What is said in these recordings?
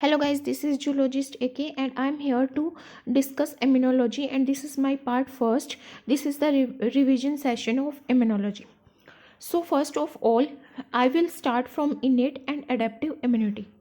Hello guys, this is Zoologist AK and I am here to discuss immunology, and this is my part first. This is the revision session of immunology. So first of all, I will start from innate and adaptive immunity.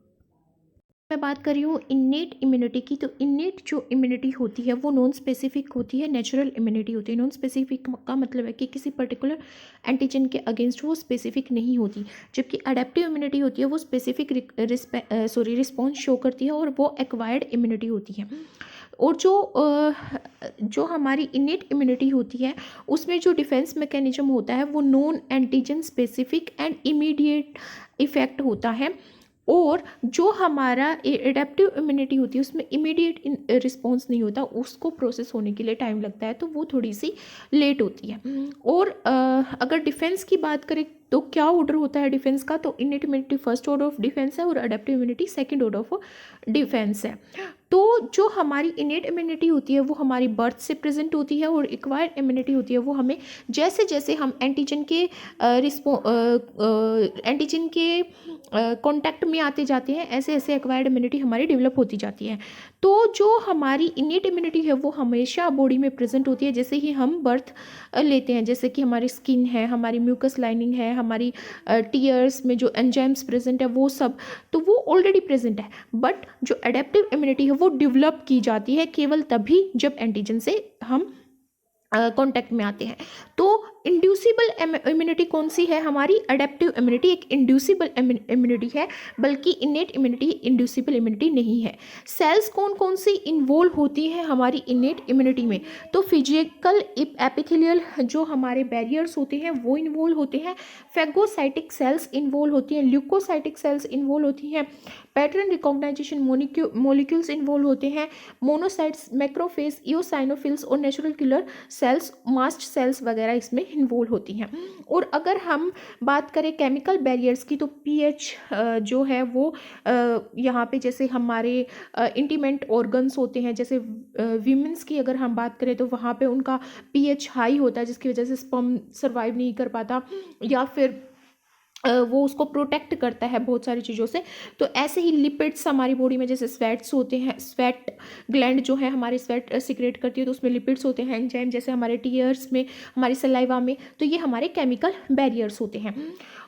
मैं बात कर रही हूँ innate immunity की। तो innate जो immunity होती है वो नॉन स्पेसिफिक होती है, नेचुरल इम्यूनिटी होती है। नॉन स्पेसिफिक का मतलब है कि किसी पर्टिकुलर एंटीजन के अगेंस्ट वो स्पेसिफिक नहीं होती, जबकि अडेप्टिव इम्यूनिटी होती है वो स्पेसिफिक रिस्पॉन्स शो करती है और वो एक्वायर्ड इम्यूनिटी होती है। और जो हमारी इनेट इम्यूनिटी होती है उसमें जो डिफेंस मैकेनिज्म होता है वो non antigen specific and immediate effect होता है, और जो हमारा एडेप्टिव इम्यूनिटी होती है उसमें इमीडिएट रिस्पॉन्स नहीं होता, उसको प्रोसेस होने के लिए टाइम लगता है, तो वो थोड़ी सी लेट होती है। और अगर डिफेंस की बात करें तो क्या ऑर्डर होता है डिफेंस का, तो innate immunity first order of defence है और adaptive immunity second order of defence है। तो जो हमारी इनेट इम्यूनिटी होती है वो हमारी बर्थ से प्रेजेंट होती है, और एक्वायर्ड इम्यूनिटी होती है वो हमें जैसे जैसे हम एंटीजन के कांटेक्ट में आते जाते हैं ऐसे ऐसे एक्वायर्ड इम्यूनिटी हमारी डेवलप होती जाती है। तो जो हमारी इनेट इम्यूनिटी है वो हमेशा बॉडी में प्रेजेंट होती है जैसे ही हम बर्थ लेते हैं, जैसे कि हमारी स्किन है, हमारी म्यूकस लाइनिंग है, हमारी टीयर्स में जो एंजाइम्स प्रेजेंट है वो सब, तो वो ऑलरेडी प्रेजेंट है। बट जो एडेप्टिव इम्यूनिटी है वो डेवलप की जाती है केवल तभी जब एंटीजन से हम कांटेक्ट में आते हैं। तो इंड्यूसिबल इम्यूनिटी कौन सी है? हमारी अडेप्टिव इम्यूनिटी एक इंड्यूसिबल इम्यूनिटी है, बल्कि इनेट इम्यूनिटी इंड्यूसिबल इम्यूनिटी नहीं है। सेल्स कौन कौन सी इन्वॉल्व होती हैं हमारी इनेट इम्यूनिटी में? तो फिजिकल एपिथेलियल जो हमारे बैरियर्स होते हैं वो इन्वॉल्व होते हैं, फेगोसाइटिक सेल्स इन्वॉल्व होती हैं, ल्यूकोसाइटिक सेल्स इन्वॉल्व होती हैं, पैटर्न रिकॉग्नाइजेशन मोलिक्यूल्स इन्वॉल्व होते हैं, मोनोसाइट्स, मैक्रोफेज, इओसाइनोफिल्स और natural killer cells, mast cells वगैरह इसमें इन्वॉल्व होती हैं। और अगर हम बात करें केमिकल बैरियर्स की तो पीएच जो है वो यहाँ पे जैसे हमारे इंटीमेंट ऑर्गन्स होते हैं, जैसे वीमेंस की अगर हम बात करें तो वहाँ पे उनका पीएच हाई होता है जिसकी वजह से स्पर्म सर्वाइव नहीं कर पाता, या फिर वो उसको प्रोटेक्ट करता है बहुत सारी चीज़ों से। तो ऐसे ही लिपिड्स हमारी बॉडी में जैसे स्वेट्स होते हैं, स्वेट ग्लैंड जो है हमारे स्वेट सिक्रेट करती है तो उसमें लिपिड्स होते हैं, एंजाइम जैसे हमारे टीयर्स में, हमारी सलाइवा में, तो ये हमारे केमिकल बैरियर्स होते हैं।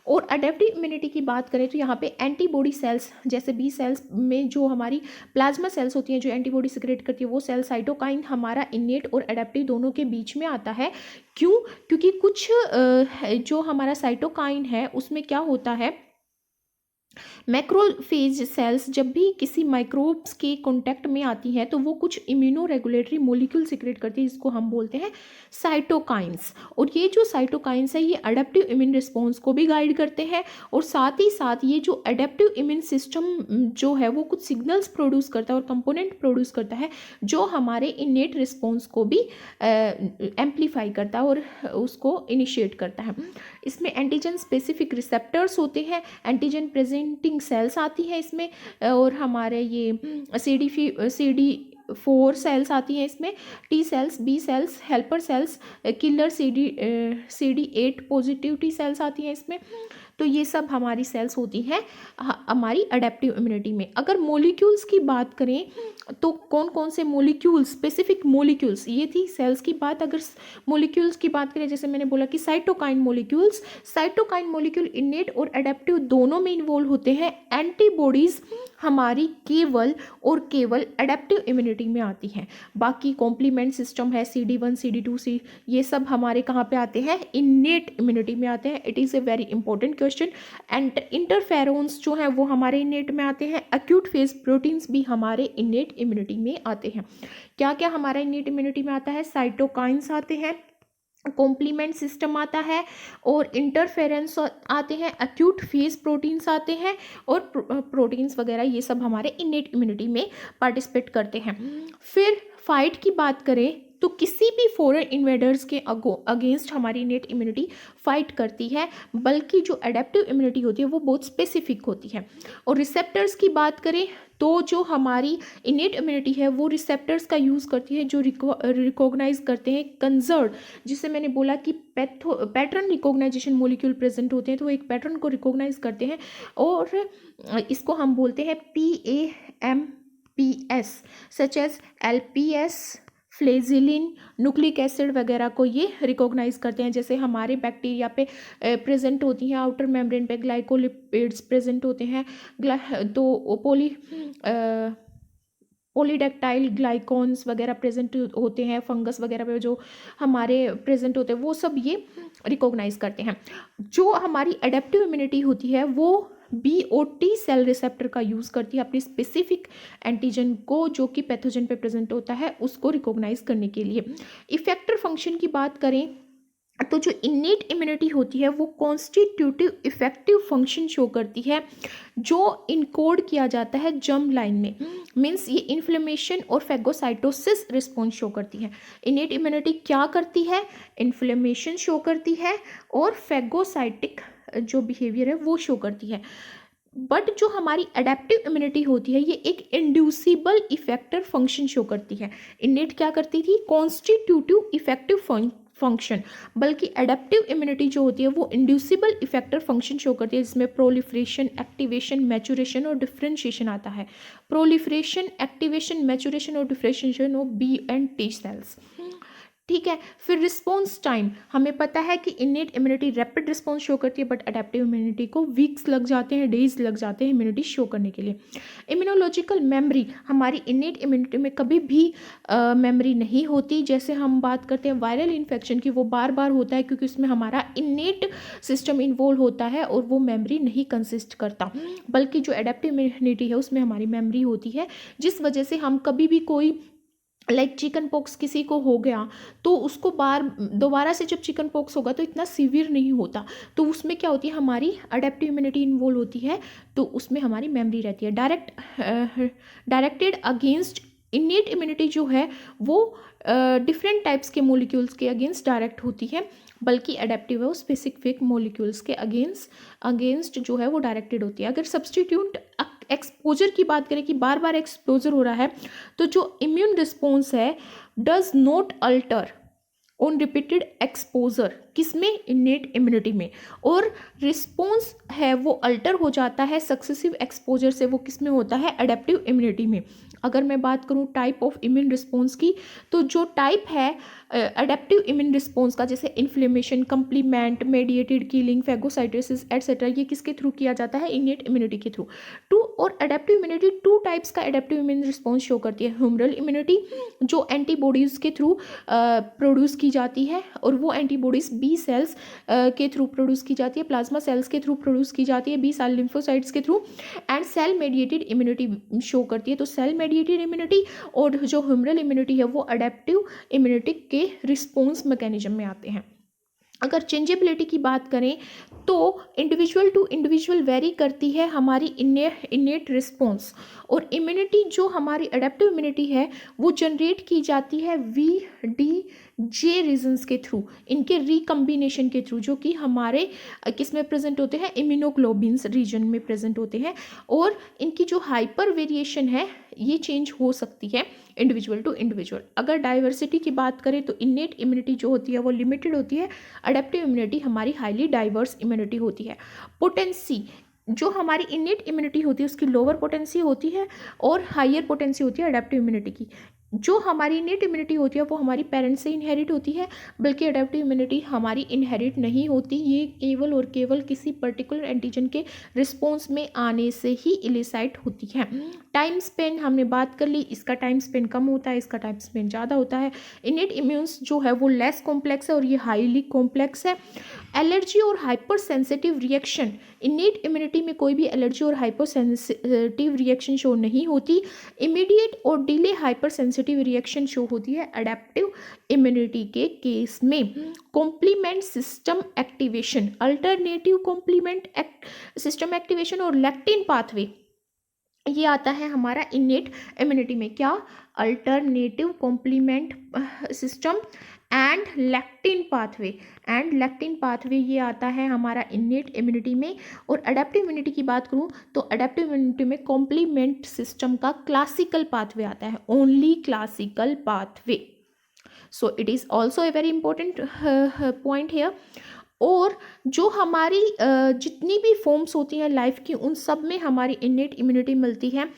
और अडेप्टिव इम्यूनिटी की बात करें तो यहाँ पे एंटीबॉडी सेल्स जैसे बी सेल्स में जो हमारी प्लाज्मा सेल्स होती हैं जो एंटीबॉडी सिक्रेट करती है वो सेल साइटोकाइन हमारा इनेट और अडेप्टिव दोनों के बीच में आता है। क्यों? क्योंकि कुछ जो हमारा साइटोकाइन है उसमें क्या होता है, मैक्रोफेज सेल्स जब भी किसी माइक्रोब्स के कांटेक्ट में आती हैं तो वो कुछ इम्यूनो रेगुलेटरी मोलिक्यूल सिक्रेट करती है जिसको हम बोलते हैं साइटोकाइंस। और ये जो साइटोकाइंस है ये अडेप्टिव इम्यून रिस्पॉन्स को भी गाइड करते हैं, और साथ ही साथ ये जो अडेप्टिव इम्यून सिस्टम जो है वो कुछ सिग्नल्स प्रोड्यूस करता है और कंपोनेंट प्रोड्यूस करता है जो हमारे इनेट रिस्पॉन्स को भी एम्पलीफाई करता है और उसको इनिशिएट करता है। इसमें एंटीजन स्पेसिफिक रिसेप्टर्स होते हैं, एंटीजन प्रेजेंटिंग सेल्स आती है इसमें, और हमारे ये CD4 सेल्स आती हैं इसमें, T cells, B cells, helper cells, killer CD8 positive T cells आती हैं इसमें। तो ये सब हमारी सेल्स होती हैं हमारी अडेप्टिव इम्यूनिटी में। अगर मॉलिक्यूल्स की बात करें तो कौन कौन से मॉलिक्यूल्स, स्पेसिफिक मॉलिक्यूल्स, ये थी सेल्स की बात। अगर मॉलिक्यूल्स की बात करें जैसे मैंने बोला कि साइटोकाइन मॉलिक्यूल इनेट और अडेप्टिव दोनों में इन्वॉल्व होते हैं। एंटीबॉडीज हमारी केवल और केवल अडेप्टिव इम्यूनिटी में आती हैं, बाकी कॉम्प्लीमेंट सिस्टम है CD1 CD2 ये सब हमारे कहाँ पे आते हैं? इनेट इम्यूनिटी में आते हैं। It is a very important question. And interferons जो हैं वो हमारे इनेट में आते हैं। एक्यूट फेज प्रोटीन्स भी हमारे इनेट इम्यूनिटी में आते हैं। क्या क्या हमारा इनेट इम्यूनिटी में आता है? साइटोकाइंस आते हैं, कॉम्प्लीमेंट सिस्टम आता है, और इंटरफेरेंस आते हैं, एक्यूट फेज प्रोटीन्स आते हैं, और प्रोटीन्स वगैरह ये सब हमारे इनेट इम्यूनिटी में पार्टिसिपेट करते हैं। फिर फाइट की बात करें तो किसी भी फॉरेन इन्वेडर्स के अगेंस्ट हमारी इनेट इम्यूनिटी फाइट करती है, बल्कि जो एडेप्टिव इम्यूनिटी होती है वो बहुत स्पेसिफिक होती है। और रिसेप्टर्स की बात करें तो जो हमारी इनेट इम्यूनिटी है वो रिसेप्टर्स का यूज़ करती है जो रिकॉग्नाइज करते हैं कंजर्व, जिसे मैंने बोला कि पैटर्न रिकॉग्नाइजेशन मॉलिक्यूल प्रेजेंट होते हैं, तो वो एक पैटर्न को रिकॉग्नाइज करते हैं और इसको हम बोलते हैं PAMPs, such as LPS, flagellin, nucleic acid वगैरह को ये रिकॉग्नाइज करते हैं। जैसे हमारे बैक्टीरिया पे प्रेजेंट होती हैं आउटर मेम्ब्रेन पे ग्लाइकोलिपिड्स प्रेजेंट होते हैं, तो पॉलीडेक्टाइल ग्लाइकॉन्स वगैरह प्रेजेंट होते हैं, फंगस वगैरह पे जो हमारे प्रेजेंट होते हैं वो सब ये रिकॉग्नाइज करते हैं। जो हमारी एडेप्टिव इम्यूनिटी होती है वो BOT सेल रिसेप्टर का यूज़ करती है अपनी स्पेसिफिक एंटीजन को जो कि पैथोजन पे प्रेजेंट होता है उसको रिकॉग्नाइज करने के लिए। इफेक्टर फंक्शन की बात करें तो जो इनेट इम्यूनिटी होती है वो कॉन्स्टिट्यूटिव इफेक्टिव फंक्शन शो करती है जो इनकोड किया जाता है जर्म लाइन में। मीन्स ये इन्फ्लेमेशन और फैगोसाइटोसिस रिस्पॉन्स शो करती है। इनेट इम्यूनिटी क्या करती है? इन्फ्लेमेशन शो करती है और फैगोसाइटिक जो बिहेवियर है वो शो करती है। बट जो हमारी एडेप्टिव इम्यूनिटी होती है ये एक इंड्यूसिबल इफेक्टर फंक्शन शो करती है। इनेट क्या करती थी? कॉन्स्टिट्यूटिव इफेक्टिव फंक्शन, बल्कि एडेप्टिव इम्यूनिटी जो होती है वो इंड्यूसिबल इफेक्टर फंक्शन शो करती है, जिसमें प्रोलिफरेशन, एक्टिवेशन, मैचुरेशन और डिफरेंशिएशन आता है। प्रोलिफरेशन, एक्टिवेशन, मैचुरेशन और differentiation of B and T cells. ठीक है। फिर रिस्पॉन्स टाइम, हमें पता है कि innate immunity rapid response show करती है, बट एडेप्टिव इम्यूनिटी को वीक्स लग जाते हैं, डेज लग जाते हैं इम्यूनिटी शो करने के लिए। इम्यूनोलॉजिकल मेमोरी, हमारी इनेट इम्यूनिटी में कभी भी मेमोरी नहीं होती। जैसे हम बात करते हैं वायरल इन्फेक्शन की, वो बार बार होता है क्योंकि उसमें हमारा इनेट सिस्टम इन्वॉल्व होता है और वो मेमोरी नहीं कंसिस्ट करता, बल्कि जो एडेप्टिव इम्यूनिटी है उसमें हमारी मेमोरी होती है, जिस वजह से हम कभी भी कोई चिकन पॉक्स किसी को हो गया तो उसको दोबारा से जब चिकन पॉक्स होगा तो इतना सीवियर नहीं होता, तो उसमें क्या होती है हमारी अडेप्टिव इम्यूनिटी इन्वॉल्व होती है, तो उसमें हमारी मेमोरी रहती है। डायरेक्टेड अगेंस्ट इनेट इम्यूनिटी जो है वो डिफरेंट टाइप्स के मॉलिक्यूल्स के अगेंस्ट डायरेक्ट होती है, बल्कि एडेप्टिव है वो स्पेसिफिक मॉलिक्यूल्स के अगेंस्ट जो है वो डायरेक्टेड होती है। अगर सब्सटीट्यूट एक्सपोजर की बात करें कि बार बार एक्सपोजर हो रहा है, तो जो इम्यून रिस्पॉन्स है does not alter on repeated exposure, किसमें? इनेट इम्यूनिटी में। और रिस्पॉन्स है वो अल्टर हो जाता है सक्सेसिव एक्सपोजर से, वो किसमें होता है? एडेप्टिव इम्यूनिटी में। अगर मैं बात करूं टाइप ऑफ इम्यून रिस्पॉन्स की, तो जो टाइप है एडेप्टिव इम्यून रिस्पॉन्स का, जैसे inflammation, complement, mediated killing, phagocytosis etcetera, ये किसके थ्रू किया जाता है? इनेट इम्यूनिटी के थ्रू। और एडेप्टिव इम्यूनिटी टू टाइप्स का एडेप्टिव इम्यून रिस्पॉन्स शो करती है। ह्यूमरल इम्यूनिटी जो एंटीबॉडीज़ के थ्रू प्रोड्यूस की जाती है, और वो एंटीबॉडीज़ B सेल्स के थ्रू प्रोड्यूस की जाती है, प्लाज्मा सेल्स के थ्रू प्रोड्यूस की जाती है, B सेल लिम्फोसाइट्स के through, and cell mediated immunity show करती है। तो सेल मेडिएटेड इम्यूनिटी और जो ह्यूमरल इम्यूनिटी है वो एडेप्टिव इम्यूनिटी के रिस्पॉन्स मैकेनिज्म में आते हैं। अगर चेंजेबिलिटी की बात करें तो इंडिविजुअल टू इंडिविजुअल वेरी करती है हमारी इनेट रिस्पॉन्स, और इम्यूनिटी जो हमारी एडेप्टिव इम्यूनिटी है वो जनरेट की जाती है VDJ रीजन्स के थ्रू, इनके रिकम्बिनेशन के थ्रू, जो कि हमारे किस में प्रेजेंट होते हैं? इम्यूनोग्लोबिन्स रीजन में प्रेजेंट होते हैं। और इनकी जो हाइपर वेरिएशन है ये चेंज हो सकती है इंडिविजुअल टू इंडिविजुअल। अगर डाइवर्सिटी की बात करें तो इनेट इम्यूनिटी जो होती है वो लिमिटेड होती है, एडेप्टिव इम्यूनिटी हमारी हाईली डाइवर्स इम्यूनिटी होती है। पोटेंसी, जो हमारी इनेट इम्यूनिटी होती है उसकी लोअर पोटेंसी होती है और हायर पोटेंसी होती है एडेप्टिव इम्यूनिटी की। जो हमारी इनेट इम्यूनिटी होती है वो हमारी पेरेंट्स से इनहेरिट होती है, बल्कि एडेप्टिव इम्यूनिटी हमारी इनहेरिट नहीं होती, ये केवल और केवल किसी पर्टिकुलर एंटीजन के रिस्पॉन्स में आने से ही इलिसाइट होती है। टाइम स्पेन हमने बात कर ली, इसका टाइम स्पेन कम होता है, इसका टाइम स्पेन ज़्यादा होता है। इनेट इम्यून्स जो है वो लेस कॉम्प्लेक्स है और ये हाईली कॉम्प्लेक्स है। एलर्जी और हाइपर सेंसिटिव रिएक्शन, इनेट इम्यूनिटी में कोई भी एलर्जी और हाइपर सेंसिटिव रिएक्शन शो नहीं होती। इमीडिएट और delay hyper sensitive reaction show होती है एडेप्टिव इम्यूनिटी के केस में। Complement system activation, alternative complement system activation और लैक्टिन पाथवे, ये आता है हमारा इनेट इम्यूनिटी में। क्या? Alternative complement system and lectin pathway. ये आता है हमारा इनेट इम्यूनिटी में। और अडेप्टिव इम्यूनिटी की बात करूँ तो अडेप्टिव इम्यूनिटी में कॉम्प्लीमेंट सिस्टम का क्लासिकल पाथवे आता है, only classical pathway. So it is also a very important point here. और जो हमारी जितनी भी फॉर्म्स होती हैं लाइफ की, उन सब में हमारी इनेट इम्यूनिटी मिलती है,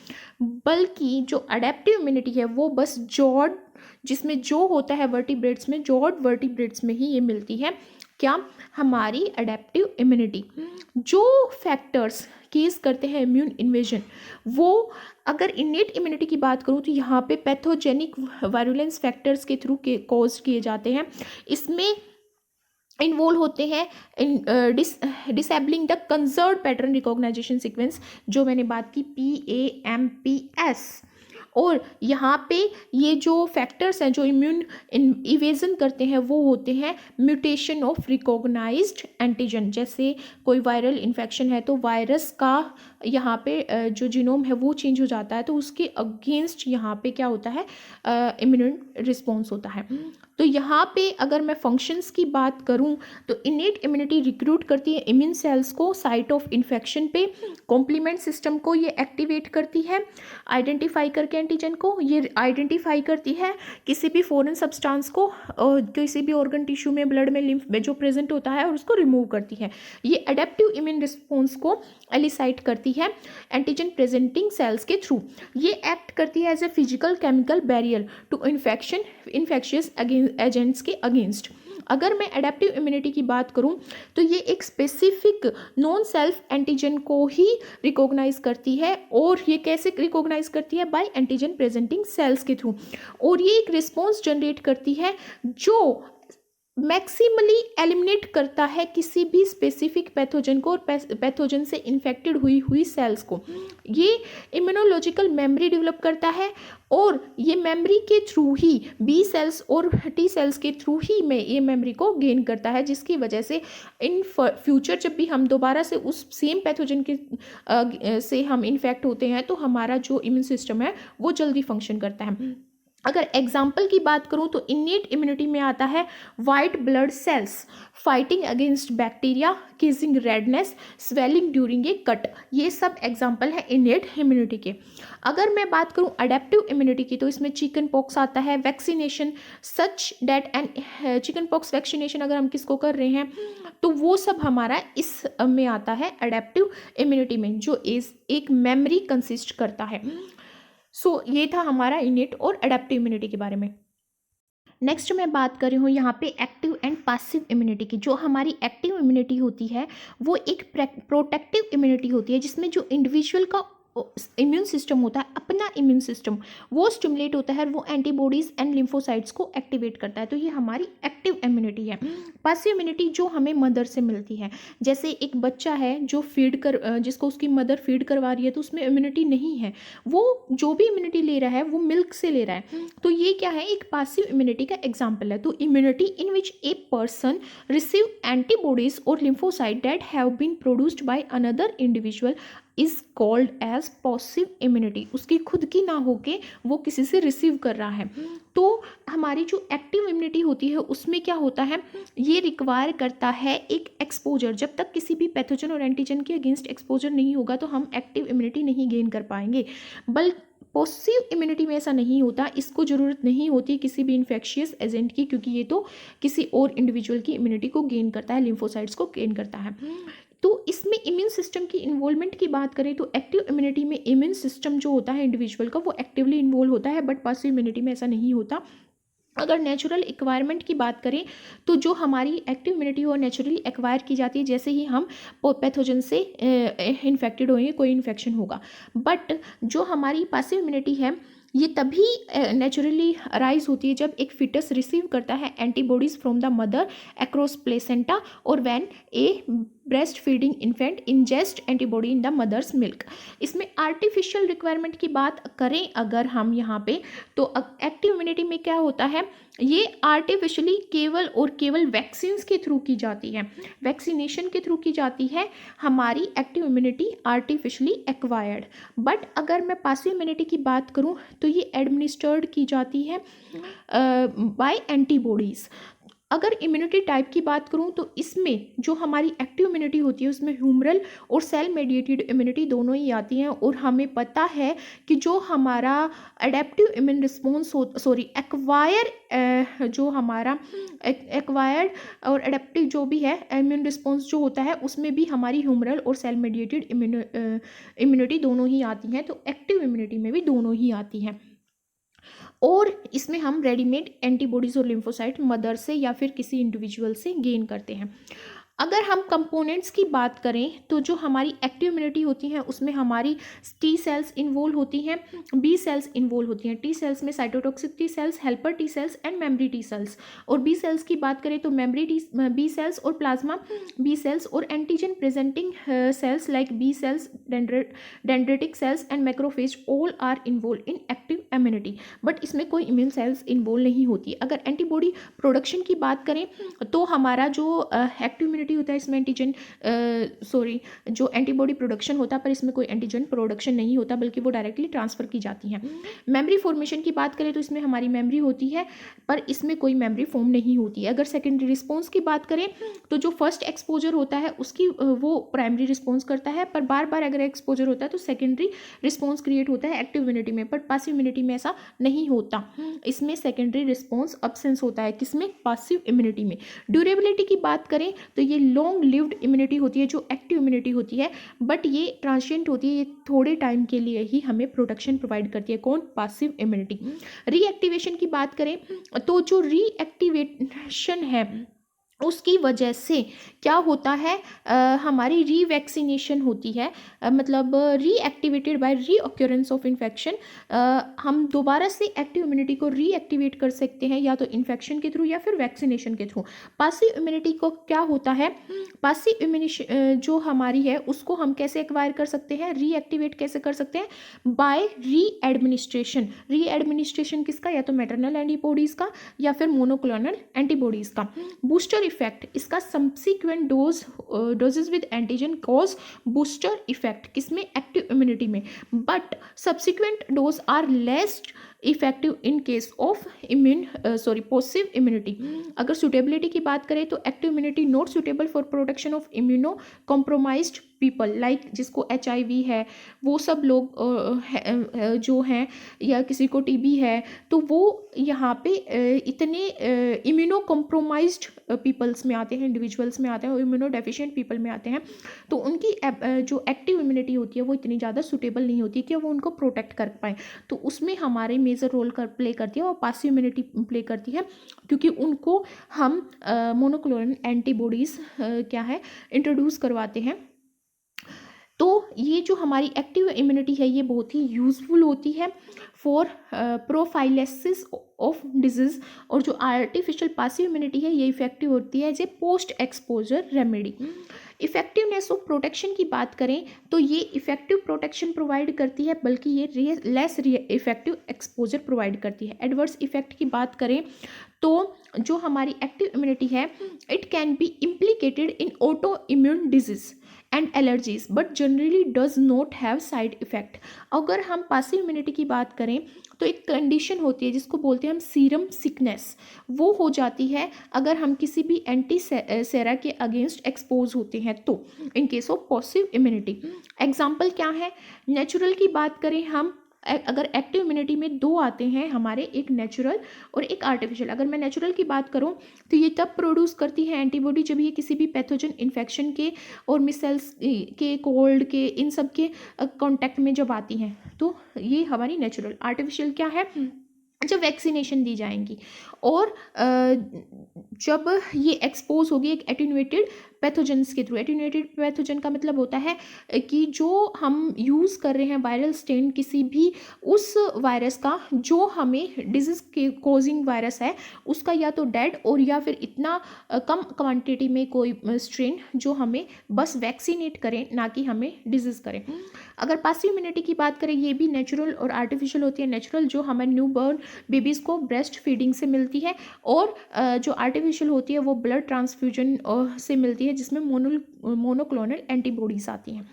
बल्कि जो अडेप्टिव इम्यूनिटी है वो बस जॉड, जिसमें जो होता है वर्टिब्रेट्स में, जॉड वर्टिब्रेट्स में ही ये मिलती है। क्या? हमारी अडेप्टिव इम्यूनिटी। जो फैक्टर्स केस करते हैं इम्यून इन्वेजन, वो अगर इनेट इम्यूनिटी की बात करूँ तो यहाँ पे पैथोजेनिक वायरुलेंस फैक्टर्स के थ्रू कॉज किए जाते हैं। इसमें इन्वॉल्व होते हैं in disabling the conserve pattern recognization sequence, जो मैंने बात की PAMPS। और यहाँ पे ये जो फैक्टर्स हैं जो इम्यून इवेजन करते हैं वो होते हैं म्यूटेशन ऑफ रिकॉग्नाइज्ड एंटीजन। जैसे कोई वायरल इन्फेक्शन है तो वायरस का यहाँ पे जो जीनोम है वो चेंज हो जाता है, तो उसके अगेंस्ट यहाँ पे क्या होता है, इम्यून रिस्पॉन्स होता है। तो यहाँ पे अगर मैं फंक्शंस की बात करूँ तो इनेट इम्यूनिटी रिक्रूट करती है इम्यून सेल्स को साइट ऑफ इन्फेक्शन पे, कॉम्प्लीमेंट सिस्टम को ये एक्टिवेट करती है, आइडेंटिफाई करके एंटीजन को ये आइडेंटिफाई करती है, किसी भी फॉरेन सब्सटेंस को किसी भी ऑर्गन टिश्यू में, ब्लड में, लिम्फ में जो प्रेजेंट होता है और उसको रिमूव करती है। ये अडेप्टिव इम्यून रिस्पॉन्स को एलिसाइट करती है एंटीजन प्रेजेंटिंग सेल्स के थ्रू। ये एक्ट करती है as a physical chemical barrier to infectious agents के अगेंस्ट। अगर मैं एडेप्टिव इम्यूनिटी की बात करूं तो ये एक स्पेसिफिक नॉन सेल्फ एंटीजन को ही रिकॉग्नाइज करती है। और ये कैसे रिकॉग्नाइज करती है? बाय एंटीजन प्रेजेंटिंग सेल्स के थ्रू। और ये एक रिस्पॉन्स जनरेट करती है जो मैक्सिमली एलिमिनेट करता है किसी भी स्पेसिफिक पैथोजन को और पैथोजन से इन्फेक्टेड हुई सेल्स को। ये इम्यूनोलॉजिकल मेमोरी डेवलप करता है और ये मेमोरी के थ्रू ही बी सेल्स और टी सेल्स के थ्रू ही में ये मेमोरी को गेन करता है, जिसकी वजह से इन फ्यूचर जब भी हम दोबारा से उस सेम पैथोजन के से हम इन्फेक्ट होते हैं तो हमारा जो इम्यून सिस्टम है वो जल्दी फंक्शन करता है। अगर एग्जाम्पल की बात करूं तो इनेट इम्यूनिटी में आता है white blood cells fighting against bacteria, causing redness, swelling during a cut. ये सब एग्जाम्पल है इनेट इम्यूनिटी के। अगर मैं बात करूं अडेप्टिव इम्यूनिटी की तो इसमें चिकन पॉक्स आता है, vaccination such that and chicken pox vaccination अगर हम किसको कर रहे हैं तो वो सब हमारा इस में आता है अडेप्टिव इम्यूनिटी में, जो एक मेमोरी कंसिस्ट करता है। सो ये था हमारा इनेट और अडेप्टिव इम्यूनिटी के बारे में। नेक्स्ट मैं बात कर रही हूँ यहाँ पे एक्टिव एंड पैसिव इम्यूनिटी की। जो हमारी एक्टिव इम्यूनिटी होती है वो एक प्रोटेक्टिव इम्यूनिटी होती है, जिसमें जो इंडिविजुअल का इम्यून सिस्टम होता है, अपना इम्यून सिस्टम, वो स्टिमुलेट होता है, वो एंटीबॉडीज एंड लिम्फोसाइट्स को एक्टिवेट करता है। तो ये हमारी एक्टिव इम्यूनिटी है। पैसिव इम्यूनिटी जो हमें मदर से मिलती है, जैसे एक बच्चा है जो जिसको उसकी मदर फीड करवा रही है तो उसमें इम्यूनिटी नहीं है, वो जो भी इम्यूनिटी ले रहा है वो मिल्क से ले रहा है, तो ये क्या है, एक पैसिव इम्यूनिटी का एग्जाम्पल है। तो immunity in which a person receive antibodies और lymphocyte that have been produced by another individual is called as passive immunity. उसकी खुद की ना होके वो किसी से रिसीव कर रहा है। तो हमारी जो एक्टिव इम्यूनिटी होती है उसमें क्या होता है, ये रिक्वायर करता है एक एक्सपोजर। जब तक किसी भी पैथोजन और एंटीजन के अगेंस्ट एक्सपोजर नहीं होगा तो हम एक्टिव इम्यूनिटी नहीं गेन कर पाएंगे। पैसिव इम्यूनिटी में ऐसा नहीं होता, इसको ज़रूरत नहीं होती किसी भी इन्फेक्शियस एजेंट की, क्योंकि ये तो किसी और इंडिविजुअल की इम्यूनिटी को गेन करता है, लिम्फोसाइट्स को गेन करता है। तो इसमें इम्यून सिस्टम की इन्वॉल्वमेंट की बात करें तो एक्टिव इम्यूनिटी में इम्यून सिस्टम जो होता है इंडिविजुअल का वो एक्टिवली इन्वॉल्व होता है, बट पैसिव इम्यूनिटी में ऐसा नहीं होता। अगर नेचुरल एक्वायरमेंट की बात करें तो जो हमारी एक्टिव इम्यूनिटी वो नेचुरली एक्वायर की जाती है जैसे ही हम पैथोजन से इन्फेक्टेड होंगे, कोई इन्फेक्शन होगा। बट जो हमारी पैसिव इम्यूनिटी है ये तभी नेचुरली अराइज होती है जब एक फिटस रिसीव करता है antibodies from the mother across placenta और when a breast feeding infant ingest antibody in the mother's milk. इसमें आर्टिफिशियल रिक्वायरमेंट की बात करें अगर हम यहाँ पे, तो एक्टिव इम्यूनिटी में क्या होता है, ये आर्टिफिशियली केवल और केवल वैक्सीन के थ्रू की जाती है, वैक्सीनेशन के थ्रू की जाती है हमारी active immunity artificially acquired. But अगर मैं पासिव इम्यूनिटी की बात करूं तो ये एडमिनिस्टर्ड की जाती है बाय एंटीबॉडीज़। अगर इम्यूनिटी टाइप की बात करूं तो इसमें जो हमारी एक्टिव इम्यूनिटी होती है उसमें ह्यूमरल और सेल मेडिएटेड इम्यूनिटी दोनों ही आती हैं। और हमें पता है कि जो हमारा एडेप्टिव इम्यून रिस्पॉन्स जो हमारा एक्वायर्ड और एडेप्टिव जो भी है इम्यून रिस्पॉन्स जो होता है उसमें भी हमारी ह्यूमरल और सेल मेडिएटेड इम्यूनिटी दोनों ही आती हैं। तो एक्टिव इम्यूनिटी में भी दोनों ही आती हैं। और इसमें हम रेडीमेड एंटीबॉडीज़ और लिम्फोसाइट मदर से या फिर किसी इंडिविजुअल से गेन करते हैं। अगर हम कंपोनेंट्स की बात करें तो जो हमारी एक्टिव इम्यूनिटी होती है उसमें हमारी टी सेल्स इन्वॉल्व होती हैं, बी सेल्स इन्वॉल्व होती हैं। टी सेल्स में cytotoxic T cells, helper T cells and memory T cells. और बी सेल्स की बात करें तो बी सेल्स और प्लाज्मा बी सेल्स और antigen presenting cells like B cells, dendritic cells and macrophage all are involve in active immunity. But इसमें कोई immune cells involve नहीं होती। अगर एंटीबॉडी प्रोडक्शन की बात करें तो हमारा जो एक्टिव इम्यूनिटी होता है इसमें जो एंटीबॉडी प्रोडक्शन होता है पर इसमें कोई एंटीजन प्रोडक्शन नहीं होता बल्कि वो डायरेक्टली ट्रांसफर की जाती हैं। मेमोरी फॉर्मेशन की बात करें तो इसमें हमारी मेमोरी होती है पर इसमें कोई मेमोरी फॉर्म नहीं होती है। अगर सेकेंडरी रिस्पॉन्स की बात करें तो जो फर्स्ट एक्सपोजर होता है उसकी वो प्राइमरी रिस्पॉन्स करता है, पर बार बार अगर एक्सपोजर होता है तो सेकेंडरी रिस्पॉन्स क्रिएट होता है एक्टिव इम्यूनिटी में। पर पासिव इम्यूनिटी में ऐसा नहीं होता, इसमें सेकेंडरी रिस्पॉन्स अब्सेंस होता है। किसमें? पासिव इम्यूनिटी में। ड्यूरेबिलिटी की बात करें तो ये लॉन्ग लिव्ड इम्यूनिटी होती है जो एक्टिव इम्यूनिटी होती है, बट ये ट्रांसिएंट होती है, ये थोड़े टाइम के लिए ही हमें प्रोटेक्शन प्रोवाइड करती है। कौन? Passive immunity. रीएक्टिवेशन की बात करें तो जो रीएक्टिवेशन है उसकी वजह से क्या होता है, हमारी रीवैक्सीनेशन होती है, मतलब रीएक्टिवेटेड बाय रीअक्योरेंस ऑफ इन्फेक्शन। हम दोबारा से एक्टिव इम्यूनिटी को रीएक्टिवेट कर सकते हैं या तो इन्फेक्शन के थ्रू या फिर वैक्सीनेशन के थ्रू। पासिव इम्यूनिटी को क्या होता है, पासिव इम्यूनिटी जो हमारी है उसको हम कैसे एक्वायर कर सकते हैं, रीएक्टिवेट कैसे कर सकते हैं? बाय रीएडमिनिस्ट्रेशन। रीएडमिनिस्ट्रेशन किसका? या तो मैटरनल एंटीबॉडीज़ का या फिर मोनोक्लोनल एंटीबॉडीज़ का। बूस्टर इफेक्ट, इसका subsequent doses with antigen cause booster effect. किसमें? एक्टिव इम्यूनिटी में। But subsequent dose are less effective in case of passive immunity. अगर सुटेबिलिटी की बात करें तो active immunity not suitable for protection of immunocompromised people, like जिसको HIV है, वो सब लोग जो हैं, या किसी को TB है, तो वो यहाँ पे इतने इम्यूनो कॉम्प्रोमाइज्ड पीपल्स में आते हैं, इंडिविजुअल्स में आते हैं और इम्यूनो डेफिशिएंट पीपल में आते हैं। तो उनकी जो एक्टिव इम्यूनिटी होती है वो इतनी ज़्यादा सूटेबल नहीं होती कि वो उनको प्रोटेक्ट कर पाएँ। तो उसमें हमारे मेजर रोल प्ले करती है और पासिव इम्यूनिटी प्ले करती है, क्योंकि उनको हम मोनोक्लोनल एंटीबॉडीज़ क्या है इंट्रोड्यूस करवाते हैं। तो ये जो हमारी एक्टिव इम्यूनिटी है ये बहुत ही यूज़फुल होती है फॉर प्रोफाइलेसिस ऑफ डिजीज़। और जो आर्टिफिशियल पासिव इम्यूनिटी है ये इफेक्टिव होती है as a post exposure remedy. Effectiveness of protection की बात करें तो ये इफेक्टिव प्रोटेक्शन प्रोवाइड करती है, बल्कि ये लेस इफेक्टिव एक्सपोजर प्रोवाइड करती है। एडवर्स इफेक्ट की बात करें तो जो हमारी एक्टिव इम्यूनिटी है it can be implicated in auto immune disease and allergies but generally does not have side effect. अगर हम पासिव इम्यूनिटी की बात करें तो एक कंडीशन होती है जिसको बोलते हैं हम सीरम सिकनेस, वो हो जाती है अगर हम किसी भी एंटी सेरा के अगेंस्ट एक्सपोज होते हैं तो, in case of passive immunity. Example क्या है? नेचुरल की बात करें हम, अगर एक्टिव इम्यूनिटी में दो आते हैं हमारे, एक नेचुरल और एक आर्टिफिशियल। अगर मैं नेचुरल की बात करूं तो ये तब प्रोड्यूस करती है एंटीबॉडी जब ये किसी भी पैथोजन इन्फेक्शन के और मिसल्स के, कोल्ड के, इन सब के कांटेक्ट में जब आती हैं, तो ये हमारी नेचुरल। आर्टिफिशियल क्या है? जब वैक्सीनेशन दी जाएंगी और जब ये एक्सपोज होगी एक एटेन्यूएटेड पैथोजेंस के थ्रू। एटेन्यूएटेड पैथोजन का मतलब होता है कि जो हम यूज़ कर रहे हैं वायरल स्ट्रेन किसी भी उस वायरस का जो हमें डिजीज़ के कॉजिंग वायरस है उसका या तो डेड और या फिर इतना कम क्वांटिटी में कोई स्ट्रेन जो हमें बस वैक्सीनेट करें ना कि हमें डिजीज़ करें। अगर पैसिव इम्यूनिटी की बात करें ये भी नेचुरल और आर्टिफिशियल होती है। नेचुरल जो हमें न्यू बॉर्न बेबीज़ को ब्रेस्ट फीडिंग से मिलती है और जो आर्टिफिशियल होती है वो ब्लड ट्रांसफ्यूजन से मिलती है जिसमें मोनोक्लोनल एंटीबॉडीज आती हैं।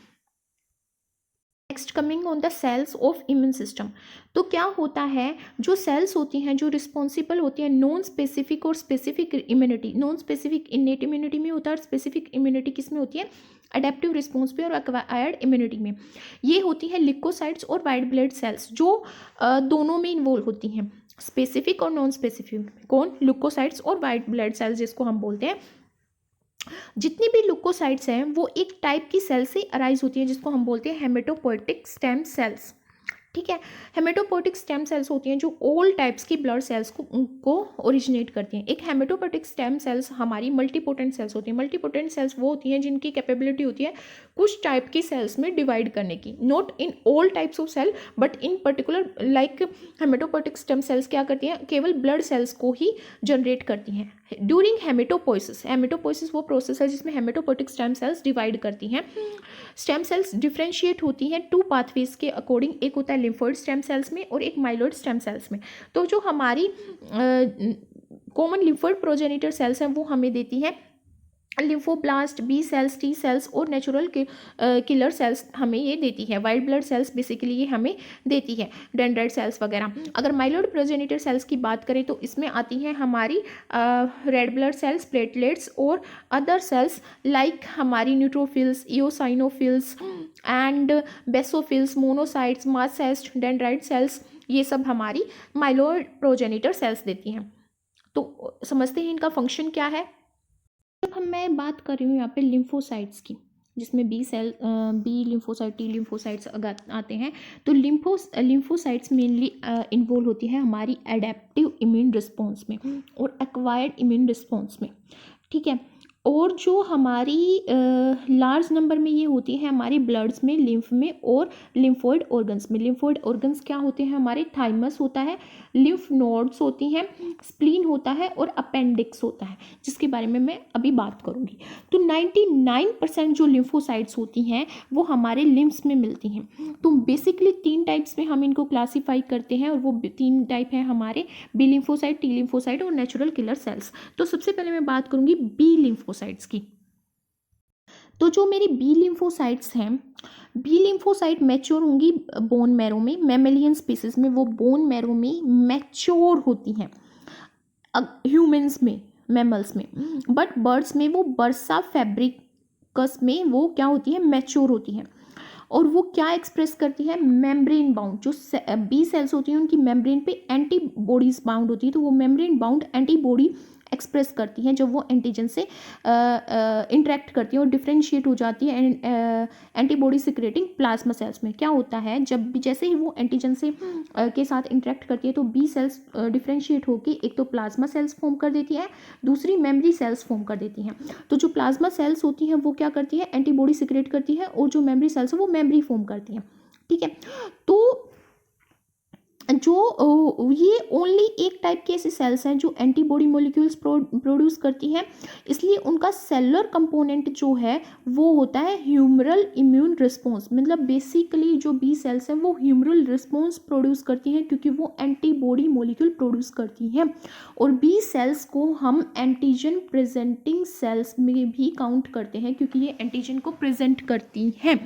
Next coming on the cells of immune system. तो क्या होता है जो सेल्स होती हैं जो रिस्पॉन्सिबल होती हैं नॉन स्पेसिफिक और specific immunity. Non specific इनेट immunity में होता है और स्पेसिफिक इम्यूनिटी किस में होती है अडेप्टिव रिस्पॉन्स पे और एक्वायर्ड इम्यूनिटी में। ये होती है लिकोसाइट्स और वाइट ब्लड सेल्स जो दोनों में इन्वॉल्व होती हैं स्पेसिफिक और नॉन स्पेसिफिक। कौन? ल्यूकोसाइट्स और वाइट ब्लड सेल्स जिसको हम बोलते हैं। जितनी भी ल्यूकोसाइट्स हैं वो एक टाइप की सेल से अराइज होती हैं जिसको हम बोलते हैं हेमेटोपोएटिक स्टेम सेल्स। ठीक है, हेमेटोपोएटिक स्टेम सेल्स होती हैं जो ऑल टाइप्स की ब्लड सेल्स को ओरिजिनेट करती हैं। एक हेमेटोपोएटिक स्टेम सेल्स हमारी मल्टीपोटेंट सेल्स होती हैं। मल्टीपोटेंट सेल्स वो होती हैं जिनकी कैपेबिलिटी होती है कुछ टाइप की सेल्स में डिवाइड करने की। Not in all types of cell but in particular like haematopoietic stem cells क्या करती हैं केवल ब्लड सेल्स को ही जनरेट करती हैं ड्यूरिंग हेमेटोपोइसिस। हेमेटोपोइसिस वो प्रोसेस है जिसमें हेमेटोपोएटिक स्टेम सेल्स डिवाइड करती हैं। स्टेम सेल्स डिफरेंशिएट होती हैं टू पाथवेज के अकॉर्डिंग। एक होता है लिम्फोइड स्टेम सेल्स में और एक माइलोइड स्टेम सेल्स में। तो जो हमारी कॉमन लिम्फोइड प्रोजेनिटर सेल्स हैं वो हमें देती हैं lymphoblast, B cells, T cells और नेचुरल किलर सेल्स हमें ये देती है। वाइट ब्लड सेल्स बेसिकली ये हमें देती है डेंड्राइट सेल्स वगैरह। अगर माइलोइड प्रोजेनिटर सेल्स की बात करें तो इसमें आती हैं हमारी रेड ब्लड सेल्स, प्लेटलेट्स और अदर सेल्स लाइक हमारी neutrophils, eosinophils and basophils, monocytes, mastocytes, dendrite cells. ये सब हमारी माइलोइड प्रोजेनिटर सेल्स देती हैं। तो समझते हैं इनका फंक्शन क्या है। जब मैं बात कर रही हूँ यहाँ पे लिम्फोसाइट्स की जिसमें बी लिम्फोसाइट, टी लिम्फोसाइट्स आते हैं तो लिम्फोसाइट्स मेनली इन्वॉल्व होती है हमारी एडेप्टिव इम्यून रिस्पॉन्स में और एक्वायर्ड इम्यून रिस्पॉन्स में। ठीक है, और जो हमारी लार्ज नंबर में ये होती है हमारी ब्लड्स में, लिम्फ में और लिम्फोइड ऑर्गन्स में। लिम्फोइड ऑर्गन्स क्या होते हैं हमारे? थाइमस होता है, लिम्फ नोड्स होती हैं, स्प्लीन होता है और अपेंडिक्स होता है जिसके बारे में मैं अभी बात करूँगी। तो 99% जो लिम्फोसाइट्स होती हैं वो हमारे लिम्फ्स में मिलती हैं। तो बेसिकली 3 टाइप्स में हम इनको क्लासीफाई करते हैं और वो 3 टाइप हैं हमारे बी लिम्फोसाइट, टी लिम्फोसाइट और नेचुरल किलर सेल्स। तो सबसे पहले मैं बात करूँगी बी लिम्फोसाइट्स की। तो जो मेरी बी लिम्फोसाइट्स हैं, बी लिम्फोसाइट मैच्योर होंगी बोन मैरो में। मैमेलियन स्पीसीज में वो बोन मैरो में मैच्योर होती हैं, ह्यूमंस में, मैमल्स में। बट बर्ड्स में वो बर्सा फैब्रिकस में वो क्या होती है? मैच्योर होती हैं। और वो क्या एक्सप्रेस करती है? Membrane bound. जो बी सेल्स होती हैं उनकी मेम्ब्रेन पे एंटीबॉडीज बाउंड होती है तो वो मेम्ब्रेन बाउंड एंटीबॉडी एक्सप्रेस करती हैं जब वो एंटीजन से इंटरेक्ट करती है और डिफ्रेंशिएट हो जाती है एंटीबॉडी सिक्रेटिंग प्लाज्मा सेल्स में। क्या होता है जब भी जैसे ही वो एंटीजन से के साथ इंटरेक्ट करती है तो बी सेल्स डिफ्रेंशिएट होकर एक तो प्लाज्मा सेल्स फॉर्म कर देती है, दूसरी मेमोरी सेल्स फॉर्म कर देती हैं। तो जो प्लाज्मा सेल्स होती हैं वो क्या करती है? एंटीबॉडी सिक्रेट करती है और जो मेमोरी सेल्स है वो मेमोरी फॉर्म करती हैं। ठीक है, तो जो ये ओनली एक टाइप के ऐसे सेल्स हैं जो एंटीबॉडी मॉलिक्यूल्स प्रोड्यूस करती हैं, इसलिए उनका सेलुलर कंपोनेंट जो है वो होता है ह्यूमरल इम्यून रिस्पॉन्स। मतलब बेसिकली जो बी सेल्स हैं वो ह्यूमरल रिस्पॉन्स प्रोड्यूस करती हैं क्योंकि वो एंटीबॉडी मॉलिक्यूल प्रोड्यूस करती हैं। और बी सेल्स को हम एंटीजन प्रेजेंटिंग सेल्स में भी काउंट करते हैं क्योंकि ये एंटीजन को प्रेजेंट करती हैं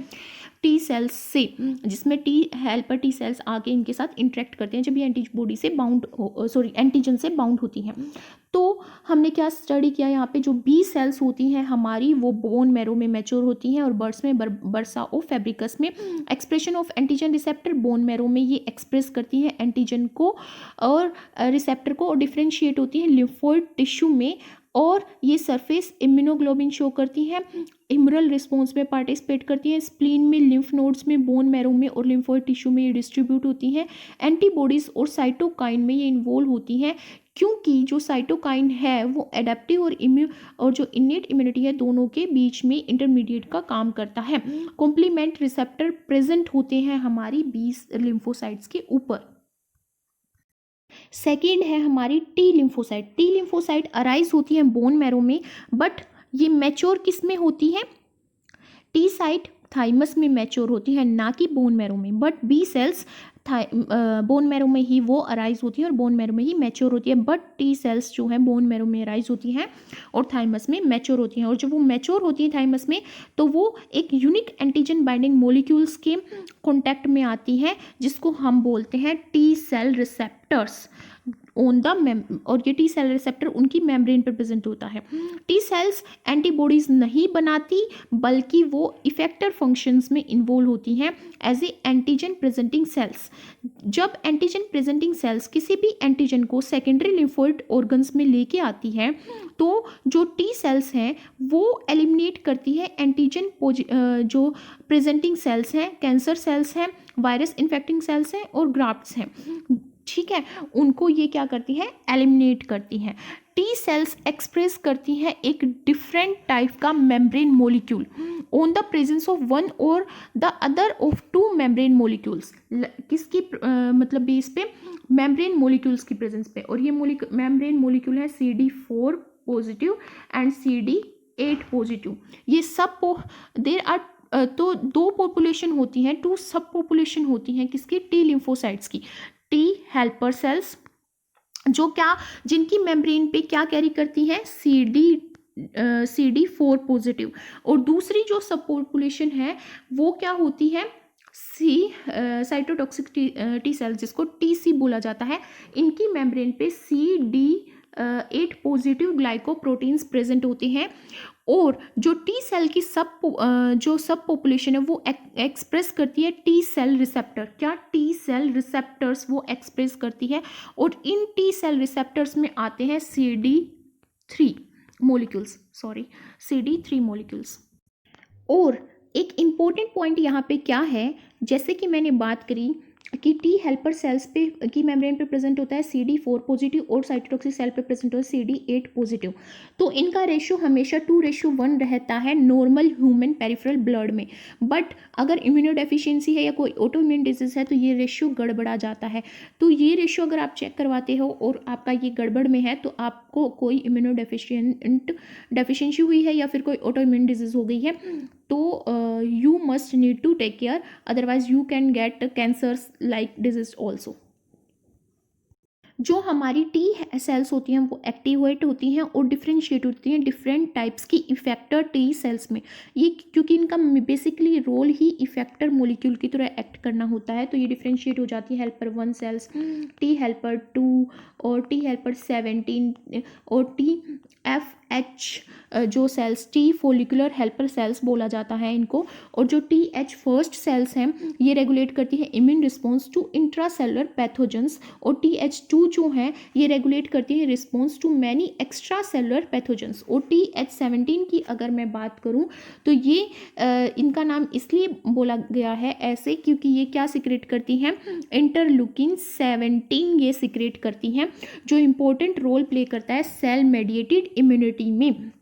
टी सेल्स से, जिसमें टी हेल्पर टी सेल्स आके इनके साथ इंटरेक्ट करते हैं जब ये एंटीबॉडी से एंटीजन से बाउंड होती हैं। तो हमने क्या स्टडी किया यहाँ पे? जो बी सेल्स होती हैं हमारी वो बोन मैरो में मैच्योर होती हैं और बर्ड्स में बर्सा ऑफ फैब्रिकस में expression of antigen receptor bone marrow में ये एक्सप्रेस करती हैं एंटीजन को और रिसेप्टर को और डिफ्रेंशिएट होती है लिम्फोइड टिश्यू में और ये सरफेस इम्यूनोग्लोबिन शो करती हैं, इम्यूनल रिस्पॉन्स में पार्टिसिपेट करती हैं, स्प्लीन में, लिम्फ नोड्स में, बोन मैरो में और लिम्फोइड टिश्यू में ये डिस्ट्रीब्यूट होती हैं। एंटीबॉडीज़ और साइटोकाइन में ये इन्वॉल्व होती हैं, क्योंकि जो साइटोकाइन है वो एडेप्टिव और जो इनेट इम्यूनिटी है दोनों के बीच में इंटरमीडिएट का काम करता है। कॉम्प्लीमेंट रिसेप्टर प्रेजेंट होते हैं हमारी 20 लिम्फोसाइट्स के ऊपर। सेकेंड है हमारी T lymphocyte. T lymphocyte arise होती है बोन मैरो में, बट ये मैच्योर किस में होती है? टी साइट थाइमस में मैच्योर होती है, ना कि बोन मैरो में। But B cells bone marrow में ही वो अराइज होती है और बोन मैरो में ही मैच्योर होती है। बट टी सेल्स जो है बोन मैरो में अराइज होती हैं और थाइमस में मैच्योर होती हैं। और जब वो मैच्योर होती हैं थाइमस में, तो वो एक यूनिक एंटीजन बाइंडिंग मोलिक्यूल्स के कॉन्टैक्ट में आती हैं, जिसको हम बोलते हैं T cell receptors on the और ये टी सेल रिसेप्टर उनकी मेम्ब्रेन पर प्रेजेंट होता है। टी सेल्स एंटीबॉडीज नहीं बनाती, बल्कि वो इफेक्टर फंक्शंस में इन्वॉल्व होती हैं as a antigen presenting cells. जब एंटीजन प्रेजेंटिंग सेल्स किसी भी एंटीजन को सेकेंडरी लिम्फोइड ऑर्गन्स में लेके आती है, तो जो टी सेल्स हैं वो एलिमिनेट करती है एंटीजन जो प्रेजेंटिंग सेल्स हैं, कैंसर सेल्स हैं, वायरस इन्फेक्टिंग सेल्स हैं और ग्राफ्ट्स हैं, ठीक है, उनको ये क्या करती है? एलिमिनेट करती हैं। टी सेल्स एक्सप्रेस करती हैं एक डिफरेंट टाइप का membrane molecule on the presence of one और the other of two membrane molecules. किसकी मतलब बेस पे? मेम्ब्रेन मोलिक्यूल्स की प्रेजेंस पे। और ये मेम्ब्रेन मोलिक्यूल है CD4 positive and CD8 positive. ये सब देर आर तो दो पॉपुलेशन होती हैं, टू सब पॉपुलेशन होती हैं किसकी? टी लिम्फोसाइट्स की। टी हेल्पर सेल्स जो क्या, जिनकी मेम्ब्रेन पे क्या कैरी करती है? CD4 positive. और दूसरी जो सब पॉपुलेशन है वो क्या होती है? साइटोटॉक्सिक टी सेल्स, जिसको TC बोला जाता है। इनकी मेम्ब्रेन पे CD8 पॉजिटिव ग्लाइकोप्रोटीन्स प्रेजेंट होते हैं। और जो टी सेल की सब पॉपुलेशन है वो एक्सप्रेस करती है टी सेल रिसेप्टर। क्या? टी सेल रिसेप्टर्स वो एक्सप्रेस करती है। और इन टी सेल रिसेप्टर्स में आते हैं CD3 मॉलिक्यूल्स। और एक इम्पोर्टेंट पॉइंट यहाँ पे क्या है, जैसे कि मैंने बात करी कि टी हेल्पर सेल्स पे की मेम्ब्रेन पे प्रेजेंट होता है CD4 पॉजिटिव और साइटोटॉक्सिक सेल पे प्रेजेंट होता है CD8 पॉजिटिव। तो इनका रेशियो हमेशा 2:1 रहता है नॉर्मल ह्यूमन पेरिफेरल ब्लड में। बट अगर इम्यूनोडेफिशिएंसी है या कोई ऑटोइम्यून डिजीज है तो ये रेशियो गड़बड़ा जाता है। तो ये रेशियो अगर आप चेक करवाते हो और आपका ये गड़बड़ में है, तो आपको कोई डेफिशिएंसी हुई है या फिर कोई ऑटोइम्यून डिजीज हो गई है, तो you must need to take care, otherwise you can get cancers like disease also। जो हमारी टी सेल्स होती हैं वो एक्टिवेट होती हैं और डिफ्रेंशिएट होती हैं डिफरेंट टाइप्स की इफेक्टर टी सेल्स में। ये क्योंकि इनका बेसिकली रोल ही इफेक्टर मोलिक्यूल की तरह एक्ट करना होता है, तो ये डिफ्रेंशिएट हो जाती है हेल्पर 1 सेल्स, टी हेल्पर 2 और टी हेल्पर 17 और TFH जो cells, T follicular helper cells बोला जाता है इनको। और जो TH फर्स्ट सेल्स हैं ये रेगुलेट करती है immune response to intracellular pathogens. और TH2 जो हैं ये रेगुलेट करती है response to many extra cellular pathogens. और TH17 की अगर मैं बात करूं तो ये इनका नाम इसलिए बोला गया है ऐसे क्योंकि ये क्या सिक्रेट करती हैं? इंटरल्यूकिन 17 ये सिक्रेट करती हैं, जो इम्पोर्टेंट रोल प्ले करता है सेल मेडिएटेड इम्यूनिटी में।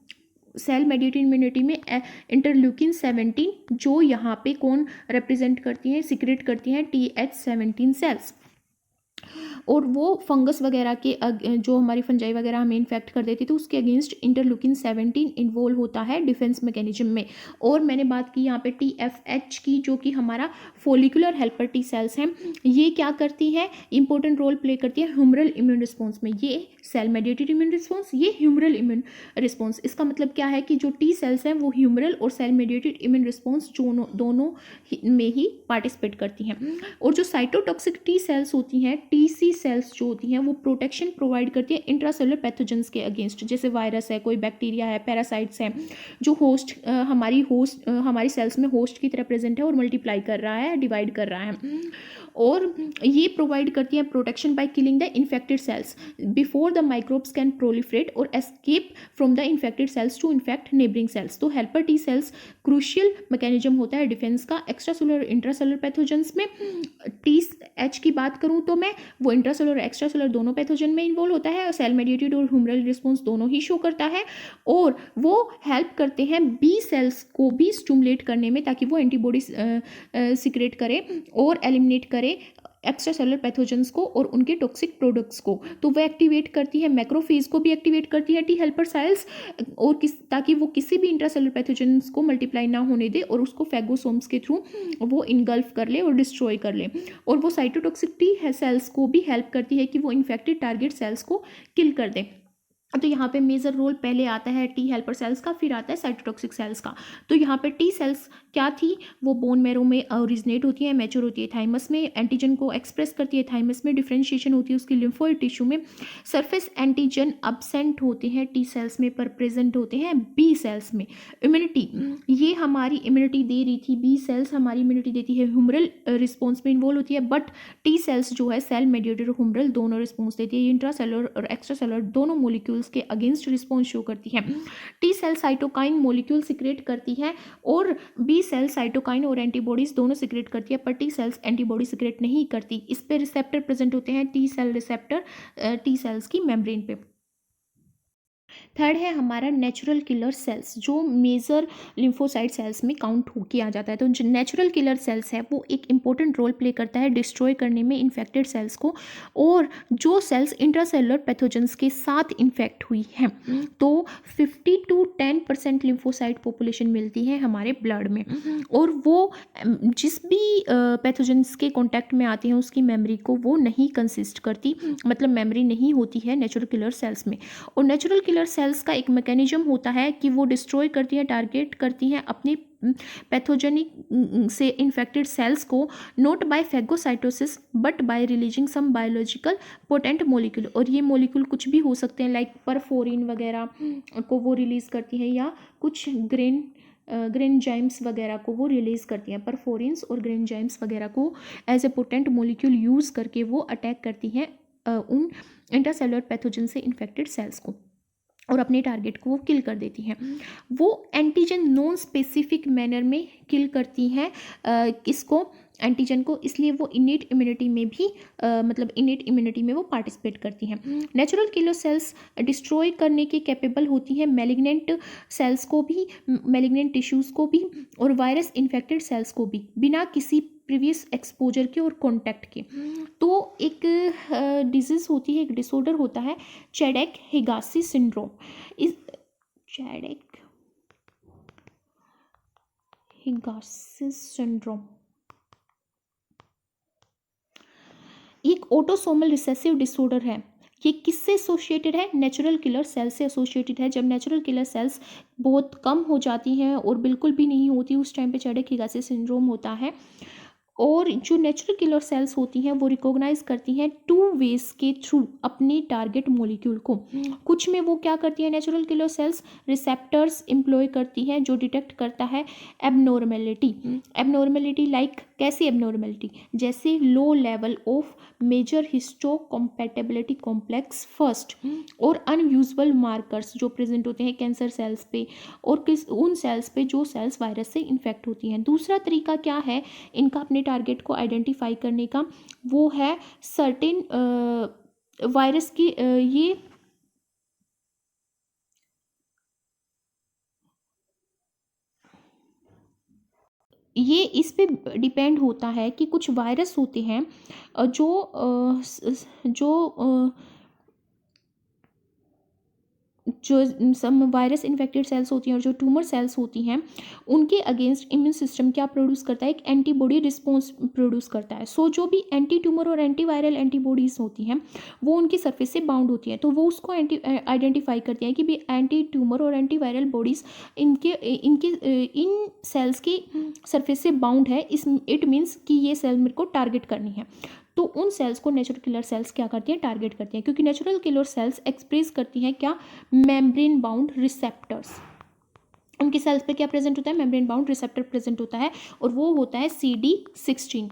इंटरल्यूकिन 17 जो यहाँ पे कौन रिप्रेजेंट करती हैं, सिक्रेट करती हैं? TH17 sales. और वो फंगस वगैरह के जो हमारी फंजाई वगैरह हमें इन्फेक्ट कर देती, तो उसके अगेंस्ट इंटरल्यूकिन 17 इन्वॉल्व होता है डिफेंस मैकेनिज्म में। और मैंने बात की यहाँ पे TFH की, जो कि हमारा फॉलिकुलर हेल्पर टी सेल्स हैं, ये क्या करती है? इंपॉर्टेंट रोल प्ले करती है ह्यूमरल इम्यून रिस्पॉन्स में। ये सेल मेडिएटेड इम्यून रिस्पॉन्स, ये ह्यूमरल इम्यून रिस्पॉन्स। इसका मतलब क्या है कि जो टी सेल्स हैं वो ह्यूमरल और सेल मेडिएटेड इम्यून रिस्पॉन्स दोनों में ही पार्टिसिपेट करती हैं। और जो साइटोटॉक्सिक टी सेल्स होती हैं TC टी सेल्स जो होती हैं वो प्रोटेक्शन प्रोवाइड करती है इंट्रासेलुलर पैथोजेंस के अगेंस्ट, जैसे वायरस है, कोई बैक्टीरिया है, पैरासाइट्स हैं, जो हमारी सेल्स में होस्ट की तरह प्रेजेंट है और मल्टीप्लाई कर रहा है, डिवाइड कर रहा है। और ये प्रोवाइड करती है protection by killing the infected cells before the microbes can proliferate और escape from the infected cells to infect neighbouring cells. तो helper T cells crucial mechanism होता है डिफेंस का एक्स्ट्रासेलुलर इंट्रासेलुलर पैथोजेंस में। टी एच की बात करूं तो मैं, वो इंट्रासेलुलर एक्स्ट्रासेलुलर दोनों पैथोजन में इन्वॉल्व होता है और सेल मेडिएटेड और ह्यूमरल रिस्पॉन्स दोनों ही शो करता है। और वो हेल्प करते हैं बी सेल्स को भी स्टिमुलेट करने में, ताकि वो एंटीबॉडी सिक्रेट करे और एलिमिनेट करे एक्स्ट्रा सेलुलर पैथोजेंस को और उनके टॉक्सिक प्रोडक्ट्स को। तो वह एक्टिवेट करती है, मैक्रोफेज को भी एक्टिवेट करती है टी हेल्पर सेल्स, और ताकि वो किसी भी इंट्रासेलुलर पैथोजेंस को मल्टीप्लाई ना होने दे और उसको फैगोसोम्स के थ्रू वो इनगल्फ कर ले और डिस्ट्रॉय कर ले। और वो साइटोटॉक्सिक टी सेल्स को भी हेल्प करती है कि वो इन्फेक्टेड टारगेट सेल्स को किल कर दे। तो यहाँ पे मेजर रोल पहले आता है टी हेल्पर सेल्स का, फिर आता है साइटोटॉक्सिक सेल्स का। तो यहाँ पे टी सेल्स क्या थी, वो बोन मैरो में ओरिजिनेट होती है, मैच्योर होती है थाइमस में, एंटीजन को एक्सप्रेस करती है थाइमस में, डिफरेंशिएशन होती है उसकी लिम्फोइड टिश्यू में। सरफेस एंटीजन अब्सेंट होते हैं टी सेल्स में पर प्रेजेंट होते हैं बी सेल्स में। इम्यूनिटी, ये हमारी इम्यूनिटी दे रही थी, बी सेल्स हमारी इम्यूनिटी देती है, ह्यूमरल रिस्पॉन्स में इन्वॉल्व होती है, बट टी सेल्स जो है सेल मेडिएटेड और ह्यूमरल दोनों रिस्पॉन्स देती है, इंट्रासेलुलर और एक्स्ट्रासेलुलर दोनों मोलिक्यूल्स के अगेंस्ट रिस्पॉन्स शो करती है। T cell cytokine molecule secrete करती है और बी सेल साइटोकाइन और एंटीबॉडीज दोनों सिक्रेट करती है, पर टी सेल्स एंटीबॉडी सिक्रेट नहीं करती। इस पे रिसेप्टर प्रेजेंट होते हैं, T cell receptor T cells की मेम्ब्रेन पे। थर्ड है हमारा नेचुरल किलर सेल्स, जो मेजर लिम्फोसाइट सेल्स में काउंट हो किया जाता है। तो जो नेचुरल किलर सेल्स है वो एक इंपॉर्टेंट रोल प्ले करता है डिस्ट्रॉय करने में इन्फेक्टेड सेल्स को, और जो सेल्स इंट्रासेलुलर पैथोजेंस के साथ इन्फेक्ट हुई हैं। तो 50 to 10% लिम्फोसाइट पॉपुलेशन मिलती है हमारे ब्लड में, और वो जिस भी पैथोजेंस के कॉन्टैक्ट में आती हैं उसकी मेमोरी को वो नहीं कंसिस्ट करती, मतलब मेमोरी नहीं होती है नेचुरल किलर सेल्स में। और नेचुरल किलर सेल्स का एक मैकेनिज्म होता है कि वो डिस्ट्रॉय करती हैं, टारगेट करती हैं अपनी पैथोजेनिक से इन्फेक्टेड सेल्स को, not by phagocytosis but by releasing some biological potent molecule. और ये मोलिक्यूल कुछ भी हो सकते हैं, लाइक परफोरिन वगैरह को वो रिलीज करती है, या कुछ ग्रेनजाइम्स वगैरह को वो रिलीज करती हैं। परफोरिन्स और ग्रेनजाइम्स वगैरह को as a potent molecule use करके वो अटैक करती हैं उन इंट्रासेलुलर पैथोजन से इन्फेक्टेड सेल्स को और अपने टारगेट को वो किल कर देती हैं। वो एंटीजन नॉन स्पेसिफिक मैनर में किल करती हैं किसको, एंटीजन को, इसलिए वो इनेट इम्यूनिटी में भी मतलब इनेट इम्यूनिटी में वो पार्टिसिपेट करती हैं। नेचुरल किलर सेल्स डिस्ट्रॉय करने के कैपेबल होती हैं मैलिग्नेंट सेल्स को भी, मैलिग्नेंट टिश्यूज़ को भी, और वायरस इन्फेक्टेड सेल्स को भी, बिना किसी प्रीवियस एक्सपोजर के और कॉन्टैक्ट के। तो एक डिजीज़ होती है, एक डिसऑर्डर होता है चैडेक हिगासी सिंड्रोम। इस चैडेक हिगासी सिंड्रोम एक ऑटोसोमल रिसेसिव डिसऑर्डर है। ये किससे एसोसिएटेड है, नेचुरल किलर सेल से एसोसिएटेड है। जब नेचुरल किलर सेल्स बहुत कम हो जाती हैं और बिल्कुल भी नहीं होती, उस टाइम पे चैडेक हिगासी सिंड्रोम होता है। और जो नेचुरल किलर सेल्स होती हैं वो रिकॉग्नाइज करती हैं 2 वेज के थ्रू अपने टारगेट मॉलिक्यूल को। कुछ में वो क्या करती है, natural killer cells receptors employ करती हैं जो डिटेक्ट करता है एबनॉर्मेलिटी लाइक, कैसी एबनॉर्मेलिटी, जैसे low level of major histocompatibility complex first, और अनयूजुअल मार्कर्स जो प्रेजेंट होते हैं कैंसर सेल्स पे और उन सेल्स पे जो सेल्स वायरस से इन्फेक्ट होती हैं। दूसरा तरीका क्या है इनका अपने टारगेट को आइडेंटिफाई करने का, वो है सर्टेन वायरस की ये इस पे डिपेंड होता है कि कुछ वायरस होते हैं जो सम वायरस इन्फेक्टेड सेल्स होती हैं और जो ट्यूमर सेल्स होती हैं उनके अगेंस्ट इम्यून सिस्टम क्या प्रोड्यूस करता है, एक एंटीबॉडी रिस्पॉन्स प्रोड्यूस करता है। सो जो भी एंटी ट्यूमर और एंटी वायरल एंटीबॉडीज़ होती हैं वो उनकी सरफेस से बाउंड होती हैं, तो वो उसको आइडेंटिफाई करती हैं कि भी एंटी ट्यूमर और एंटी वायरल बॉडीज़ इन सेल्स की सरफेस से बाउंड है, इट मीन्स कि ये सेल मेरे को टारगेट करनी है। तो उन सेल्स को नेचुरल किलर सेल्स क्या करती हैं, टारगेट करती हैं, क्योंकि नेचुरल किलर सेल्स एक्सप्रेस करती हैं क्या, मेम्ब्रेन बाउंड रिसेप्टर्स। उनकी सेल्स पे क्या प्रेजेंट होता है, मेम्ब्रेन बाउंड रिसेप्टर प्रेजेंट होता है, और वो होता है CD16